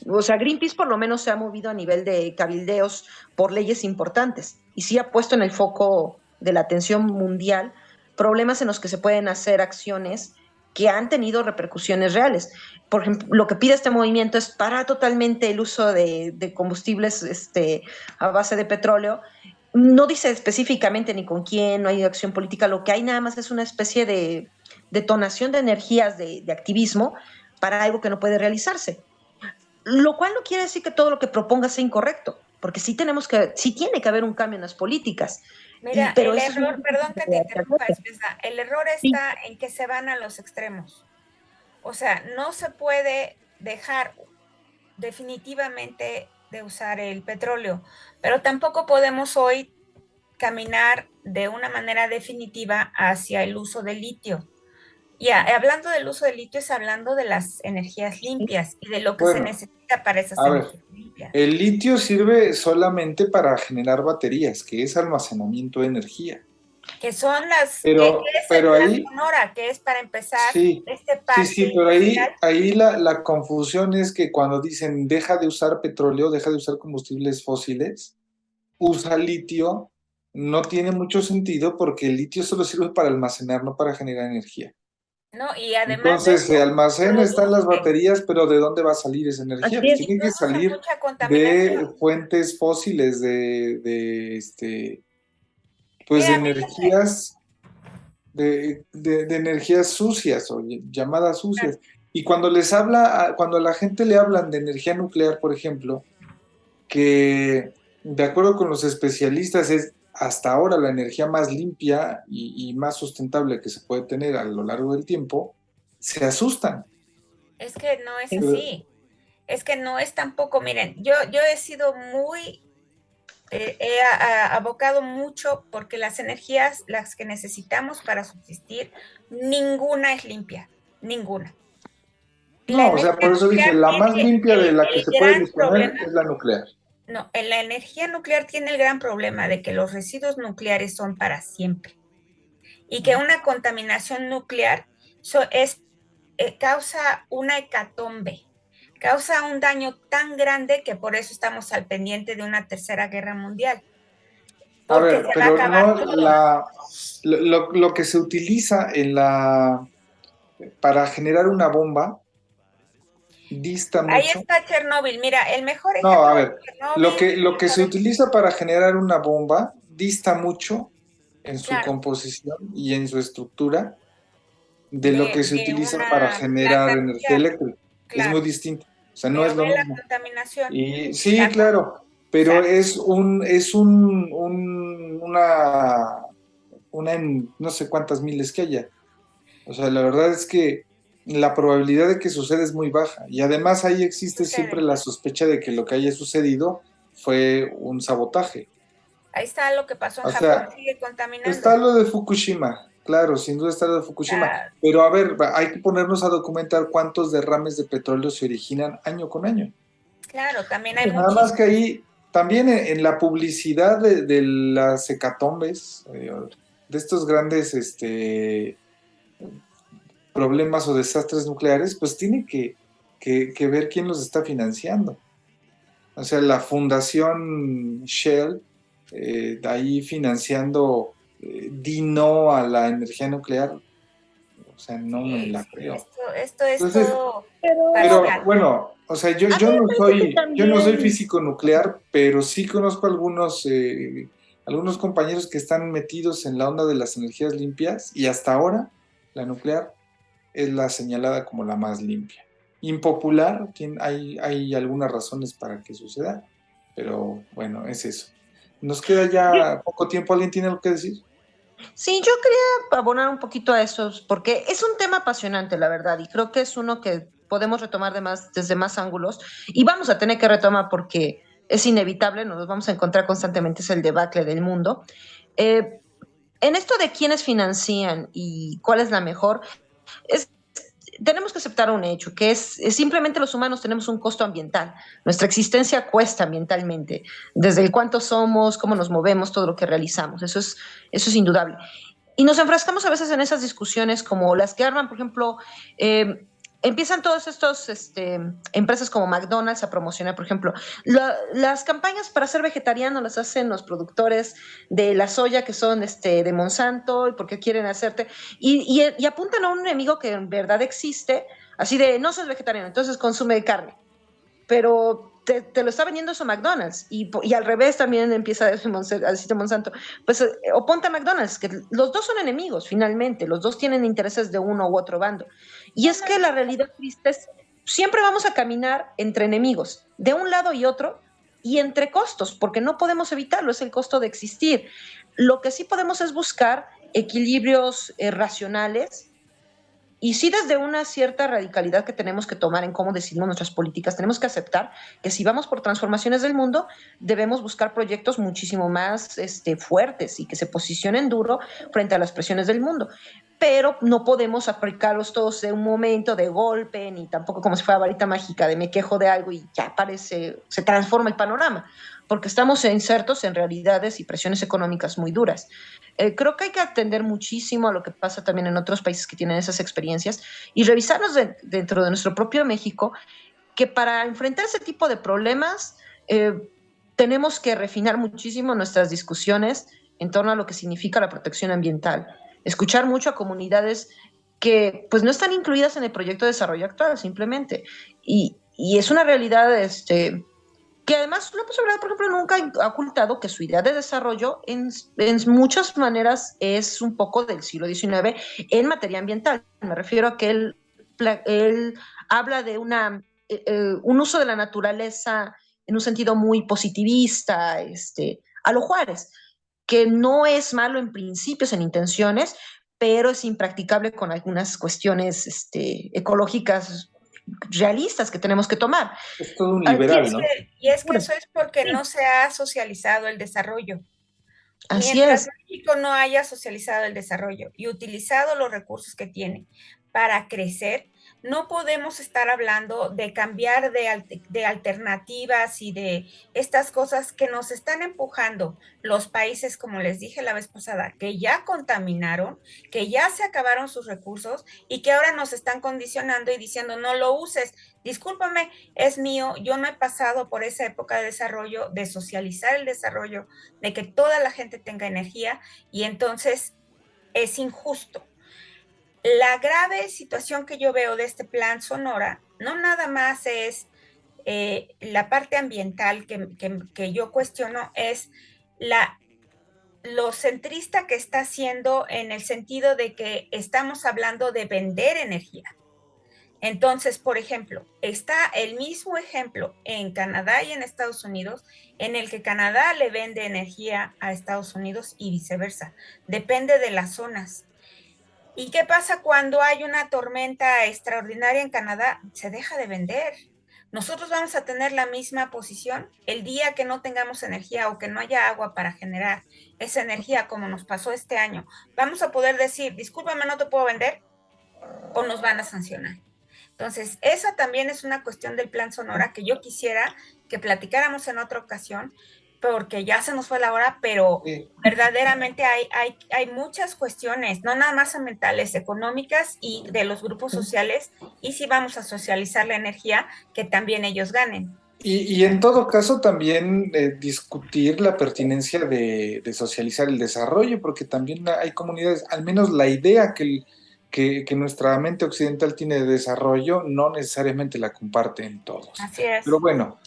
O sea, Greenpeace por lo menos se ha movido a nivel de cabildeos por leyes importantes y sí ha puesto en el foco de la atención mundial problemas en los que se pueden hacer acciones que han tenido repercusiones reales. Por ejemplo, lo que pide este movimiento es parar totalmente el uso de combustibles a base de petróleo. No dice específicamente ni con quién, no hay acción política, lo que hay nada más es una especie de detonación de energías de activismo para algo que no puede realizarse. Lo cual no quiere decir que todo lo que proponga sea incorrecto, porque sí tiene que haber un cambio en las políticas. Mira, el error, perdón que te interrumpa, el error está en que se van a los extremos. O sea, no se puede dejar definitivamente de usar el petróleo, pero tampoco podemos hoy caminar de una manera definitiva hacia el uso del litio. Y hablando del uso del litio, es hablando de las energías limpias y de lo que se necesita para esas energías limpias. El litio sirve solamente para generar baterías, que es almacenamiento de energía. Que son las... Pero ahí... Sonora, que es para empezar parque. Sí, pero ahí la confusión es que cuando dicen deja de usar petróleo, deja de usar combustibles fósiles, usa litio, no tiene mucho sentido porque el litio solo sirve para almacenar, no para generar energía. No, y además entonces se almacena, están las baterías, pero ¿de dónde va a salir esa energía? Pues tiene que salir de fuentes fósiles, de energías, de energías sucias o llamadas sucias. Y cuando cuando a la gente le hablan de energía nuclear, por ejemplo, que de acuerdo con los especialistas es hasta ahora la energía más limpia y más sustentable que se puede tener a lo largo del tiempo, se asustan. Es que no es así. Es que no es tampoco, miren, yo he sido muy, he abocado mucho porque las energías, las que necesitamos para subsistir, ninguna es limpia, ninguna. No, o sea, por eso dije, la más limpia de la que se puede disponer es la nuclear. No, la energía nuclear tiene el gran problema de que los residuos nucleares son para siempre y que una contaminación nuclear causa una hecatombe, causa un daño tan grande que por eso estamos al pendiente de una tercera guerra mundial. A ver, pero no lo que se utiliza para generar una bomba dista mucho. Ahí está Chernóbil, mira, el mejor ejemplo. No, a ver, lo que se utiliza para generar una bomba dista mucho en su composición y en su estructura de lo que se utiliza para generar energía eléctrica. Claro. Es muy distinto. O sea, no es lo ve la mismo. contaminación. Y sí, claro, pero no sé cuántas miles que haya. O sea, la verdad es que la probabilidad de que suceda es muy baja. Y además ahí existe siempre la sospecha de que lo que haya sucedido fue un sabotaje. Ahí está lo que pasó en O Japón, sea, sigue contaminando. está lo de Fukushima, claro, sin duda está lo de Fukushima. Pero a ver, hay que ponernos a documentar cuántos derrames de petróleo se originan año con año. Claro, también hay Nada más que ahí, también en la publicidad de las hecatombes, de estos grandes problemas o desastres nucleares, pues tiene que ver quién los está financiando. O sea, la fundación Shell, ahí financiando di no a la energía nuclear, o sea, no me la creo. Esto es Entonces, todo. pero bueno, o sea, yo no soy también. físico nuclear, pero sí conozco algunos compañeros que están metidos en la onda de las energías limpias y hasta ahora la nuclear es la señalada como la más limpia. Impopular, hay algunas razones para que suceda, pero bueno, es eso. Nos queda ya poco tiempo. ¿Alguien tiene algo que decir? Sí, yo quería abonar un poquito a eso, porque es un tema apasionante, la verdad, y creo que es uno que podemos retomar desde más ángulos, y vamos a tener que retomar porque es inevitable, nos vamos a encontrar constantemente, es el debacle del mundo. Eh, en esto de quiénes financian y cuál es la mejor, es tenemos que aceptar un hecho, que es simplemente los humanos tenemos un costo ambiental. Nuestra existencia cuesta ambientalmente, desde el cuánto somos, cómo nos movemos, todo lo que realizamos. Eso es indudable. Y nos enfrascamos a veces en esas discusiones como las que arman, por ejemplo, empiezan todos estos empresas como McDonald's a promocionar, por ejemplo, las campañas para ser vegetariano las hacen los productores de la soya que son de Monsanto y porque quieren hacerte, y apuntan a un enemigo que en verdad existe, así de no seas vegetariano, entonces consume carne, pero te lo está vendiendo eso McDonald's y al revés también empieza a decirte Monsanto, pues o ponte a McDonald's, que los dos son enemigos finalmente, los dos tienen intereses de uno u otro bando. Y es que la realidad triste es, siempre vamos a caminar entre enemigos, de un lado y otro, y entre costos, porque no podemos evitarlo, es el costo de existir. Lo que sí podemos es buscar equilibrios racionales, y sí, desde una cierta radicalidad que tenemos que tomar en cómo decidimos nuestras políticas, tenemos que aceptar que si vamos por transformaciones del mundo, debemos buscar proyectos muchísimo más fuertes y que se posicionen duro frente a las presiones del mundo. Pero no podemos aplicarlos todos de un momento, de golpe, ni tampoco como si fuera varita mágica de me quejo de algo y ya aparece, se transforma el panorama, porque estamos insertos en realidades y presiones económicas muy duras. Creo que hay que atender muchísimo a lo que pasa también en otros países que tienen esas experiencias y revisarnos dentro de nuestro propio México, que para enfrentar ese tipo de problemas tenemos que refinar muchísimo nuestras discusiones en torno a lo que significa la protección ambiental. Escuchar mucho a comunidades que pues no están incluidas en el proyecto de desarrollo actual simplemente. Y es una realidad que además López Obrador, por ejemplo, nunca ha ocultado que su idea de desarrollo en muchas maneras es un poco del siglo XIX en materia ambiental. Me refiero a que él habla de un uso de la naturaleza en un sentido muy positivista, a lo Juárez, que no es malo en principios, en intenciones, pero es impracticable con algunas cuestiones ecológicas realistas que tenemos que tomar. Es todo un liberal, ¿no? Y es que eso es porque no se ha socializado el desarrollo. Así Mientras es. México no haya socializado el desarrollo y utilizado los recursos que tiene para crecer, no podemos estar hablando de cambiar de alternativas y de estas cosas que nos están empujando los países, como les dije la vez pasada, que ya contaminaron, que ya se acabaron sus recursos y que ahora nos están condicionando y diciendo no lo uses. Discúlpame, es mío, yo no he pasado por esa época de desarrollo, de socializar el desarrollo, de que toda la gente tenga energía y entonces es injusto. La grave situación que yo veo de este plan Sonora no nada más es la parte ambiental que yo cuestiono, es lo centrista que está haciendo en el sentido de que estamos hablando de vender energía. Entonces, por ejemplo, está el mismo ejemplo en Canadá y en Estados Unidos, en el que Canadá le vende energía a Estados Unidos y viceversa. Depende de las zonas. ¿Y qué pasa cuando hay una tormenta extraordinaria en Canadá? Se deja de vender. Nosotros vamos a tener la misma posición el día que no tengamos energía o que no haya agua para generar esa energía, como nos pasó este año. Vamos a poder decir, discúlpame, no te puedo vender, o nos van a sancionar. Entonces, esa también es una cuestión del Plan Sonora que yo quisiera que platicáramos en otra ocasión, porque ya se nos fue la hora, pero verdaderamente hay muchas cuestiones, no nada más ambientales, económicas y de los grupos sociales, y si vamos a socializar la energía, que también ellos ganen. Y en todo caso también discutir la pertinencia de socializar el desarrollo, porque también hay comunidades, al menos la idea que nuestra mente occidental tiene de desarrollo, no necesariamente la comparten todos. Así es. Pero bueno,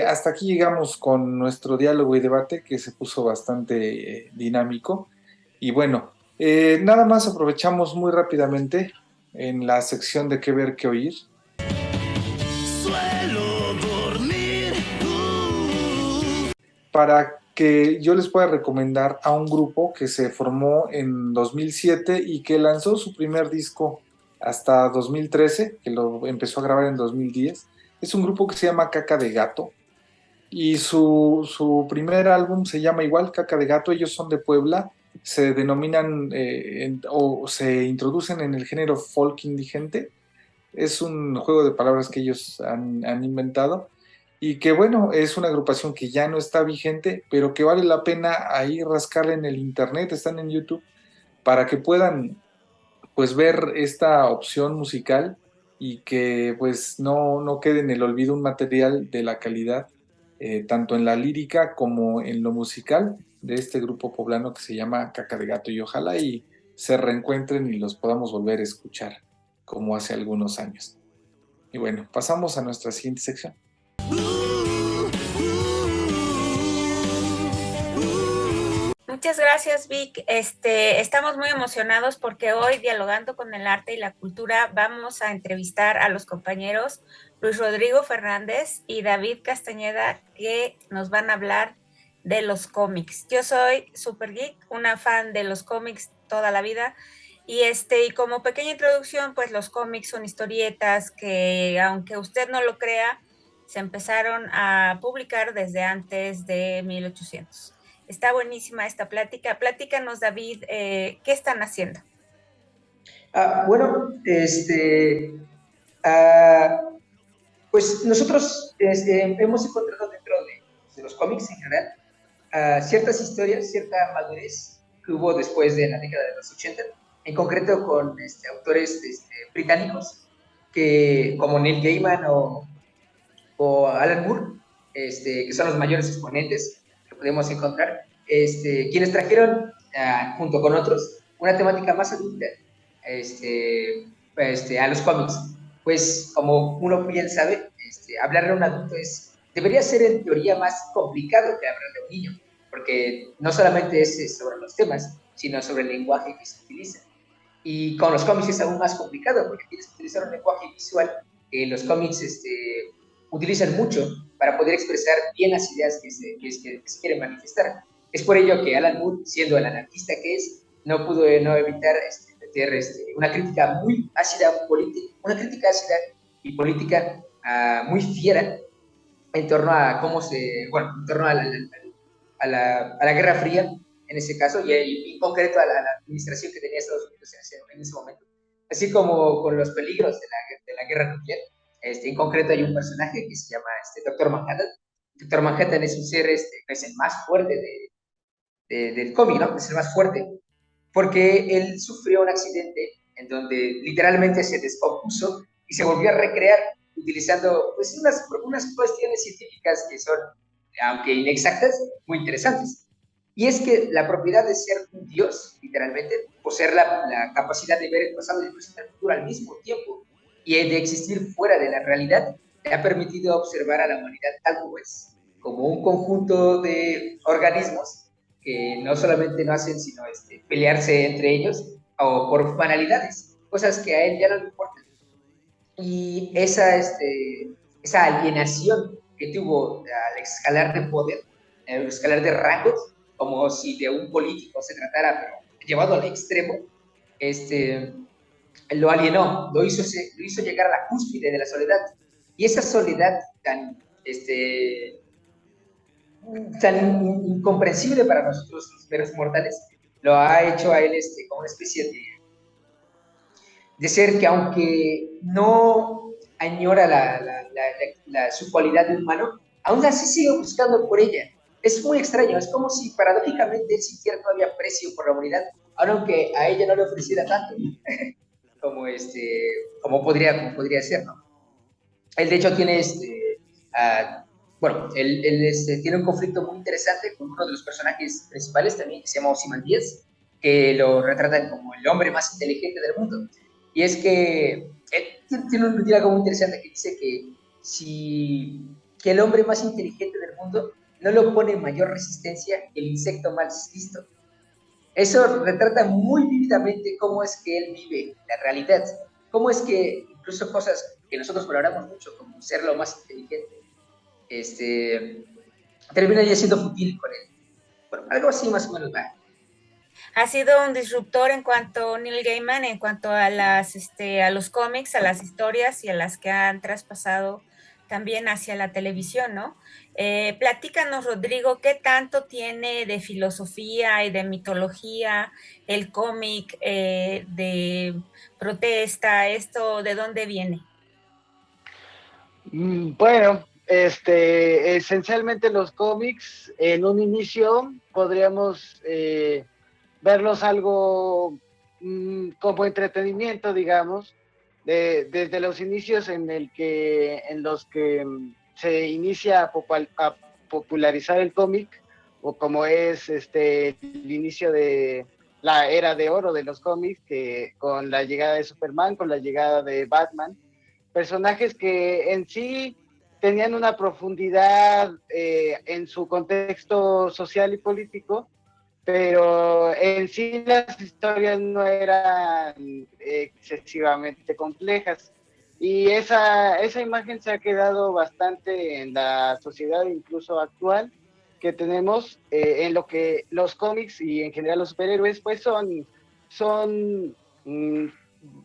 hasta aquí llegamos con nuestro diálogo y debate, que se puso bastante dinámico. Y bueno, nada más aprovechamos muy rápidamente en la sección de qué ver, qué oír. Suelo dormir. Para que yo les pueda recomendar a un grupo que se formó en 2007 y que lanzó su primer disco hasta 2013, que lo empezó a grabar en 2010. Es un grupo que se llama Caca de Gato y su primer álbum se llama igual, Caca de Gato. Ellos son de Puebla, se denominan o se introducen en el género folk indigente. Es un juego de palabras que ellos han inventado. Y que bueno, es una agrupación que ya no está vigente, pero que vale la pena ahí rascarle en el internet, están en YouTube, para que puedan pues ver esta opción musical y que pues no quede en el olvido un material de la calidad, tanto en la lírica como en lo musical de este grupo poblano que se llama Caca de Gato, y ojalá y se reencuentren y los podamos volver a escuchar como hace algunos años. Y bueno, pasamos a nuestra siguiente sección. Muchas gracias, Vic. Estamos muy emocionados porque hoy, dialogando con el arte y la cultura, vamos a entrevistar a los compañeros Luis Rodrigo Fernández y David Castañeda, que nos van a hablar de los cómics. Yo soy super geek, una fan de los cómics toda la vida. Y como pequeña introducción, pues los cómics son historietas que, aunque usted no lo crea, se empezaron a publicar desde antes de 1800. Está buenísima esta plática. Platícanos, David, ¿qué están haciendo? Bueno, pues nosotros hemos encontrado dentro de los cómics en general ciertas historias, cierta madurez que hubo después de la década de los 80, en concreto con autores británicos que, como Neil Gaiman o Alan Moore, que son los mayores exponentes que podemos encontrar, quienes trajeron, junto con otros, una temática más adulta a los cómics. Pues, como uno bien sabe, hablarle a un adulto debería ser en teoría más complicado que hablarle a un niño, porque no solamente es sobre los temas, sino sobre el lenguaje que se utiliza. Y con los cómics es aún más complicado, porque tienes que utilizar un lenguaje visual que los cómics utilizan mucho para poder expresar bien las ideas que se quieren manifestar. Es por ello que Alan Moore, siendo el anarquista que es, no pudo no evitar meter una crítica muy ácida, una crítica ácida y política muy fiera en torno a en torno a la Guerra Fría, en ese caso, y en concreto a la administración que tenía Estados Unidos en ese momento, así como con los peligros de la guerra nuclear. En concreto hay un personaje que se llama Doctor Manhattan. Doctor Manhattan es un ser es el más fuerte del cómic, ¿no? Es el más fuerte, porque él sufrió un accidente en donde literalmente se descompuso y se volvió a recrear utilizando pues, unas cuestiones científicas que son, aunque inexactas, muy interesantes. Y es que la propiedad de ser un dios, literalmente, poseer la capacidad de ver el pasado y el presente y el futuro al mismo tiempo, y de existir fuera de la realidad, le ha permitido observar a la humanidad tal como es, como un conjunto de organismos que no solamente no hacen sino pelearse entre ellos o por banalidades, cosas que a él ya no le importan. y esa alienación que tuvo al escalar de poder, al escalar de rangos, como si de un político se tratara, pero llevado al extremo, lo alienó, lo hizo llegar a la cúspide de la soledad. Y esa soledad tan incomprensible para nosotros los meros mortales, lo ha hecho a él como una especie de ser que, aunque no añora su cualidad de humano, aún así sigue buscando por ella. Es muy extraño, es como si paradójicamente él sintiera todavía aprecio por la humanidad, aunque a ella no le ofreciera tanto como podría ser, ¿no? Él de hecho tiene tiene un conflicto muy interesante con uno de los personajes principales también, que se llama Ozymandias, que lo retratan como el hombre más inteligente del mundo. Y es que él tiene algo muy interesante que dice que el hombre más inteligente del mundo no le opone mayor resistencia que el insecto más listo. Eso retrata muy vívidamente cómo es que él vive la realidad, cómo es que incluso cosas que nosotros valoramos mucho, como ser lo más inteligente, termina ya siendo fútil con él. Bueno, algo así más o menos va. Ha sido un disruptor en cuanto Neil Gaiman, en cuanto a los cómics, a las historias y a las que han traspasado también hacia la televisión, ¿no? Platícanos, Rodrigo, ¿qué tanto tiene de filosofía y de mitología el cómic de protesta? ¿Esto de dónde viene? Bueno, esencialmente los cómics en un inicio podríamos verlos algo como entretenimiento, digamos, desde los inicios en los que se inicia a popularizar el cómic, o como es el inicio de la era de oro de los cómics, que con la llegada de Superman, con la llegada de Batman, personajes que en sí tenían una profundidad en su contexto social y político, pero en sí las historias no eran excesivamente complejas. Y esa imagen se ha quedado bastante en la sociedad incluso actual que tenemos, en lo que los cómics y en general los superhéroes pues son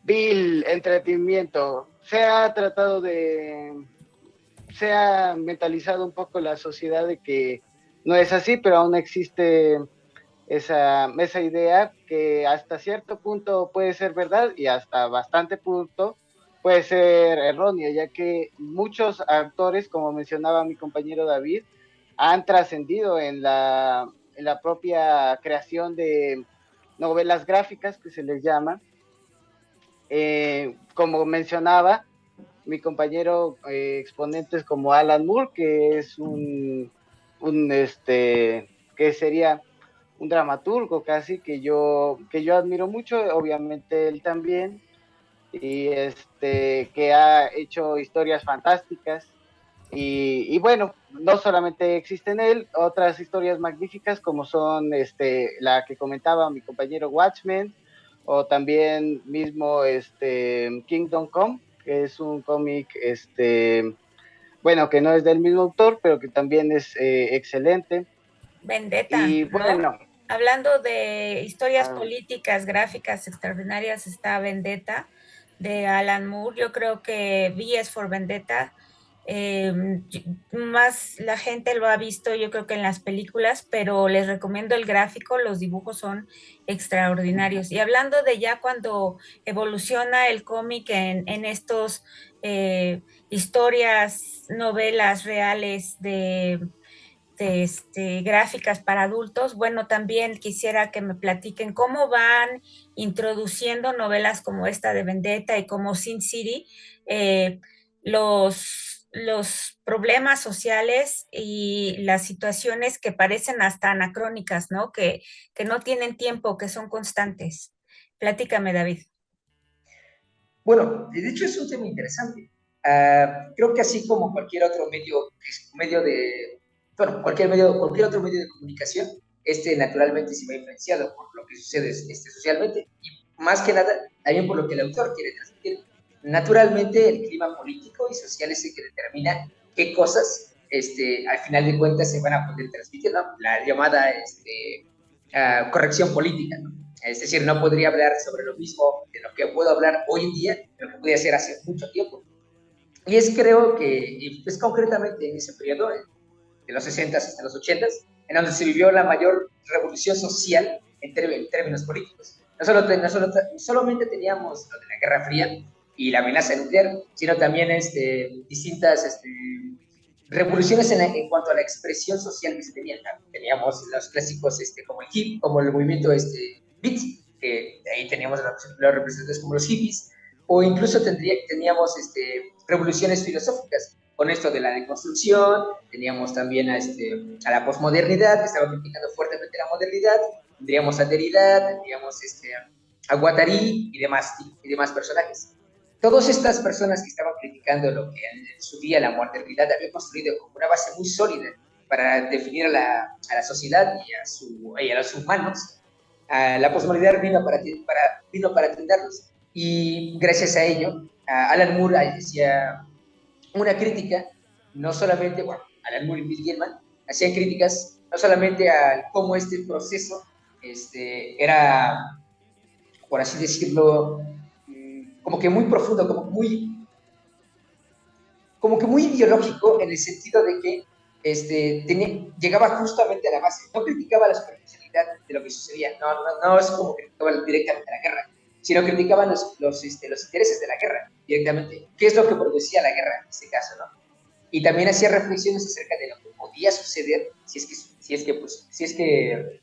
vil entretenimiento. Se ha mentalizado un poco la sociedad de que no es así, pero aún existe esa idea que hasta cierto punto puede ser verdad y hasta bastante punto puede ser erróneo, ya que muchos actores, como mencionaba mi compañero David, han trascendido en la propia creación de novelas gráficas, que se les llama. Como mencionaba mi compañero, exponentes como Alan Moore, que es que sería un dramaturgo casi que yo admiro mucho, obviamente él también, y que ha hecho historias fantásticas. Y bueno, no solamente existe en él, otras historias magníficas como son la que comentaba mi compañero Watchmen, o también mismo Kingdom Come, que es un cómic bueno, que no es del mismo autor, pero que también es excelente. Vendetta, y bueno, ¿no? Hablando de historias políticas, gráficas extraordinarias, está Vendetta de Alan Moore. Yo creo que V es for Vendetta. Más la gente lo ha visto, yo creo que en las películas, pero les recomiendo el gráfico, los dibujos son extraordinarios. Y hablando de ya cuando evoluciona el cómic en estos historias, novelas reales de gráficas para adultos, bueno, también quisiera que me platiquen cómo van introduciendo novelas como esta de Vendetta y como Sin City, los problemas sociales y las situaciones que parecen hasta anacrónicas, ¿no? Que no tienen tiempo, que son constantes. Platícame, David. Bueno, de hecho es un tema interesante. Creo que así como cualquier otro cualquier otro medio de comunicación, naturalmente se va influenciado por lo que sucede socialmente, y más que nada también por lo que el autor quiere transmitir. naturalmente el clima político y social es el que determina qué cosas al final de cuentas se van a poder transmitir, ¿no? La llamada corrección política, ¿no? Es decir, no podría hablar sobre lo mismo de lo que puedo hablar hoy en día, de lo que podía hacer hace mucho tiempo. Y creo que, pues concretamente en ese periodo, de los 60 hasta los 80, en donde se vivió la mayor revolución social en términos políticos. No solamente teníamos lo de la Guerra Fría y la amenaza nuclear, sino también distintas revoluciones en cuanto a la expresión social que se tenía. Teníamos los clásicos como el hip, como el movimiento beat, que ahí teníamos los representantes como los hippies, o incluso teníamos revoluciones filosóficas, con esto de la deconstrucción, teníamos también a la posmodernidad, que estaba criticando fuertemente la modernidad, tendríamos a Derrida, tendríamos a Guattari y demás personajes. Todas estas personas que estaban criticando lo que en su día la modernidad había construido como una base muy sólida para definir a la sociedad y a los humanos, la posmodernidad vino para atenderlos. Y gracias a ello, Alan Moore hacía una crítica, no solamente, Alan Moore y Bill Gilman hacían críticas no solamente a cómo este proceso era, por así decirlo, como que muy profundo, como que muy ideológico, en el sentido de que llegaba justamente a la base, no criticaba la superficialidad de lo que sucedía, no es como criticaba directamente a la guerra, sino criticaban los intereses de la guerra directamente, qué es lo que producía la guerra en este caso, ¿no? Y también hacía reflexiones acerca de lo que podía suceder si es que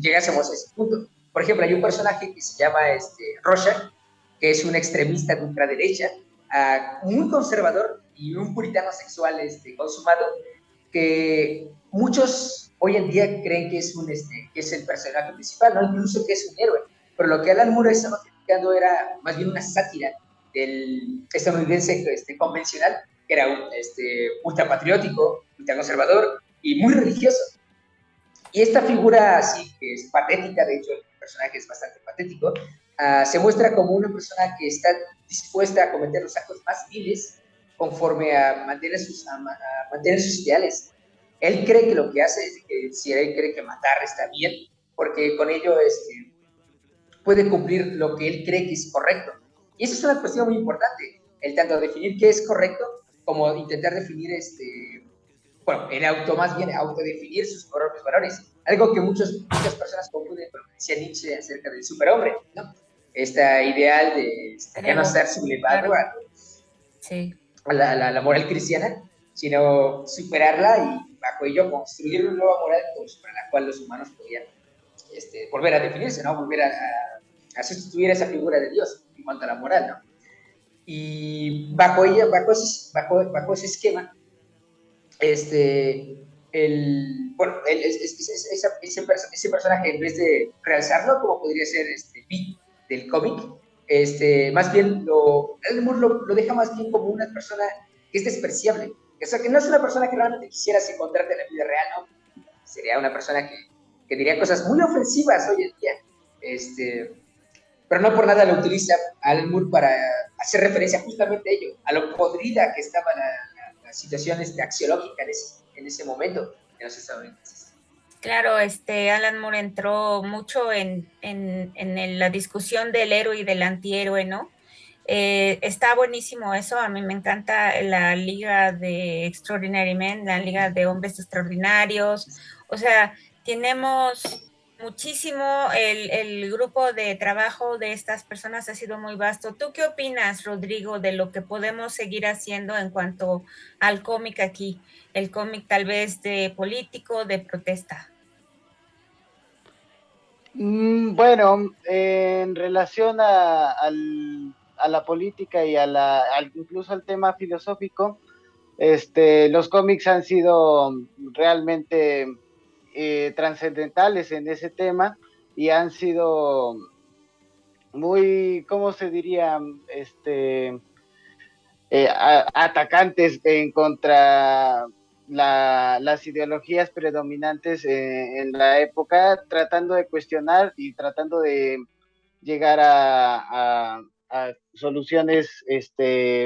llegásemos a ese punto. Por ejemplo, hay un personaje que se llama Rorschach, que es un extremista de ultraderecha, muy conservador y un puritano sexual consumado, que muchos hoy en día creen que es el personaje principal, ¿no? Incluso que es un héroe. Pero lo que Alan Moore estaba criticando era más bien una sátira del estadounidense convencional, que era ultrapatriótico, ultraconservador y muy religioso. Y esta figura así, que es patética, de hecho el personaje es bastante patético, se muestra como una persona que está dispuesta a cometer los actos más viles conforme a mantener sus ideales. Él cree que lo que hace es que si él cree que matar está bien, porque con ello puede cumplir lo que él cree que es correcto. Y esa es una cuestión muy importante, el tanto definir qué es correcto como intentar definir más bien autodefinir sus propios valores. Algo que muchas personas confunden con lo que decía Nietzsche acerca del superhombre, ¿no? Esta ideal de ya no ser sublevado a la moral cristiana, sino superarla y bajo ello construir una nueva moral para la cual los humanos podían volver a definirse, ¿no? Volver a sustituir esa figura de Dios en cuanto a la moral, ¿no? Y bajo ese esquema, ese personaje, en vez de realzarlo, como podría ser Pi del cómic, más bien lo deja más bien como una persona que es despreciable. O sea, que no es una persona que realmente quisieras encontrarte en la vida real, ¿no? Sería una persona que diría cosas muy ofensivas hoy en día. Pero no por nada lo utiliza Alan Moore para hacer referencia justamente a ello, a lo podrida que estaba la situación axiológica en ese momento en los estadounidenses. Claro, Alan Moore entró mucho en la discusión del héroe y del antihéroe, ¿no? Está buenísimo eso, a mí me encanta la Liga de Extraordinary Men, la Liga de Hombres Extraordinarios, o sea, tenemos muchísimo, el grupo de trabajo de estas personas ha sido muy vasto. ¿Tú qué opinas, Rodrigo, de lo que podemos seguir haciendo en cuanto al cómic aquí? El cómic tal vez de político, de protesta. Bueno, en relación a la política y incluso al tema filosófico, los cómics han sido realmente trascendentales en ese tema y han sido muy, ¿cómo se diría? Atacantes en contra las ideologías predominantes en la época, tratando de cuestionar y tratando de llegar a a soluciones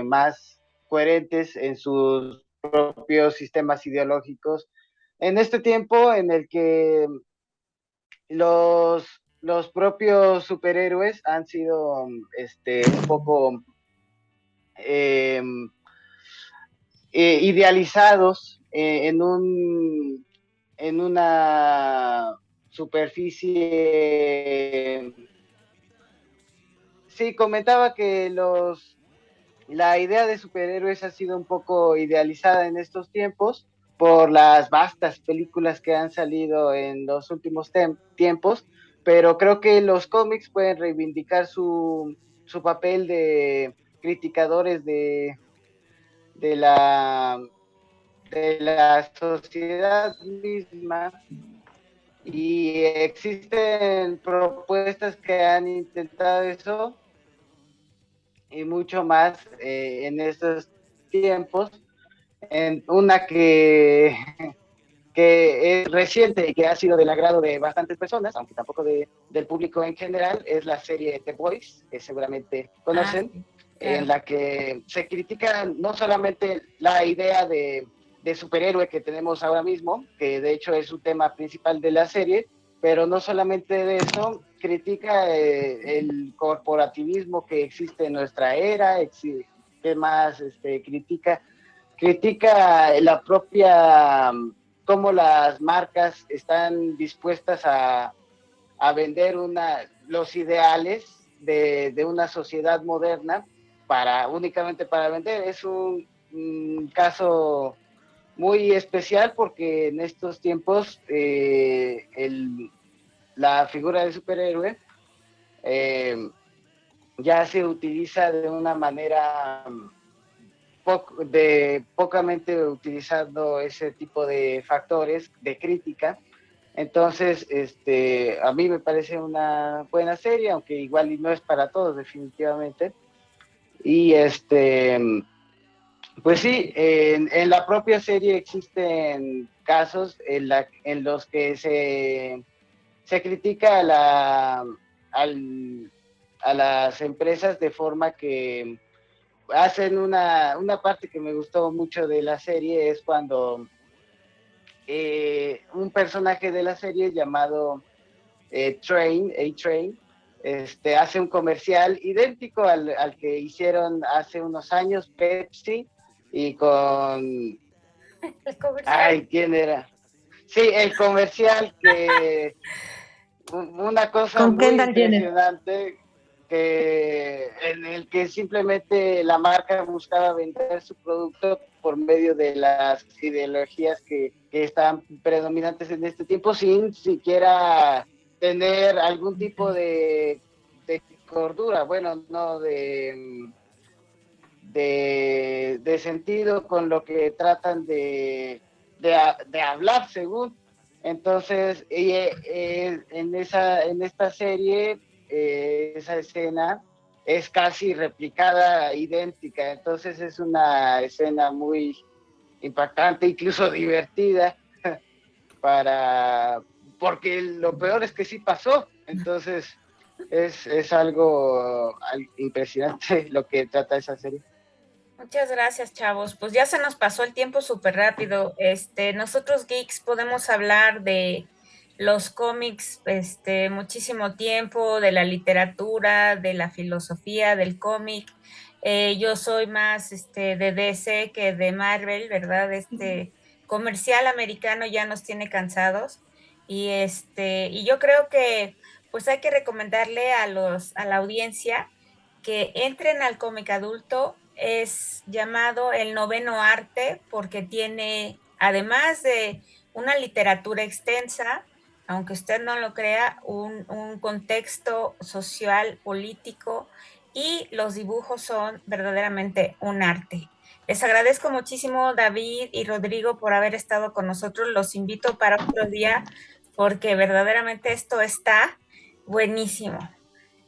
más coherentes en sus propios sistemas ideológicos. En este tiempo en el que los propios superhéroes han sido un poco eh, idealizados en una superficie. Sí, comentaba que la idea de superhéroes ha sido un poco idealizada en estos tiempos por las vastas películas que han salido en los últimos tiempos, pero creo que los cómics pueden reivindicar su papel de criticadores de la sociedad misma, y existen propuestas que han intentado eso y mucho más en estos tiempos. Una que es reciente y que ha sido del agrado de bastantes personas, aunque tampoco del público en general, es la serie The Boys, que seguramente conocen, sí, claro. En la que se critica no solamente la idea de superhéroe que tenemos ahora mismo, que de hecho es un tema principal de la serie, pero no solamente de eso, critica el corporativismo que existe en nuestra era, ¿qué más? Critica la propia, cómo las marcas están dispuestas a vender los ideales de una sociedad moderna únicamente para vender. Es un caso muy especial porque en estos tiempos la figura del superhéroe ya se utiliza de una manera pocamente utilizando ese tipo de factores de crítica. Entonces, a mí me parece una buena serie, aunque igual y no es para todos definitivamente. Y pues sí, en la propia serie existen casos en los que se critica a las empresas de forma que hacen una parte que me gustó mucho de la serie, es cuando un personaje de la serie llamado A-Train, hace un comercial idéntico al que hicieron hace unos años Pepsi y con... El comercial. Ay, ¿quién era? Sí, el comercial, que una cosa Con muy Kendall Jenner. impresionante, en el que simplemente la marca buscaba vender su producto por medio de las ideologías que estaban predominantes en este tiempo, sin siquiera tener algún tipo de cordura, bueno, no de sentido con lo que tratan de hablar, según. Entonces, en esta serie, esa escena es casi replicada, idéntica. Entonces es una escena muy impactante, incluso divertida, porque lo peor es que sí pasó. Entonces es algo impresionante lo que trata esa serie. Muchas gracias, chavos. Pues ya se nos pasó el tiempo súper rápido. Nosotros geeks podemos hablar de los cómics muchísimo tiempo, de la literatura, de la filosofía del cómic. Yo soy más de DC que de Marvel, ¿verdad? Comercial americano ya nos tiene cansados. Y yo creo que pues hay que recomendarle a la audiencia que entren al cómic adulto. Es llamado el noveno arte porque tiene, además de una literatura extensa, aunque usted no lo crea, un contexto social, político, y los dibujos son verdaderamente un arte. Les agradezco muchísimo, David y Rodrigo, por haber estado con nosotros. Los invito para otro día porque verdaderamente esto está buenísimo.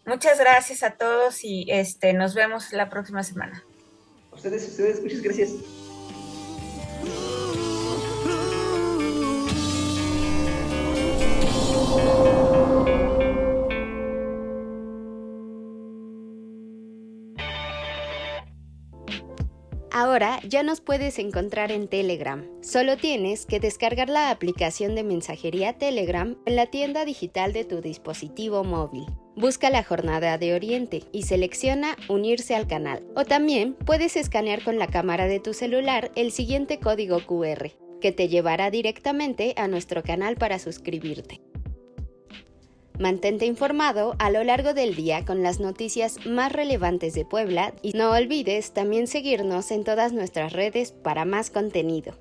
Muchas gracias a todos y nos vemos la próxima semana. Ustedes, muchas gracias. Ahora ya nos puedes encontrar en Telegram. Solo tienes que descargar la aplicación de mensajería Telegram en la tienda digital de tu dispositivo móvil. Busca la Jornada de Oriente y selecciona Unirse al canal. O también puedes escanear con la cámara de tu celular el siguiente código QR, que te llevará directamente a nuestro canal para suscribirte. Mantente informado a lo largo del día con las noticias más relevantes de Puebla y no olvides también seguirnos en todas nuestras redes para más contenido.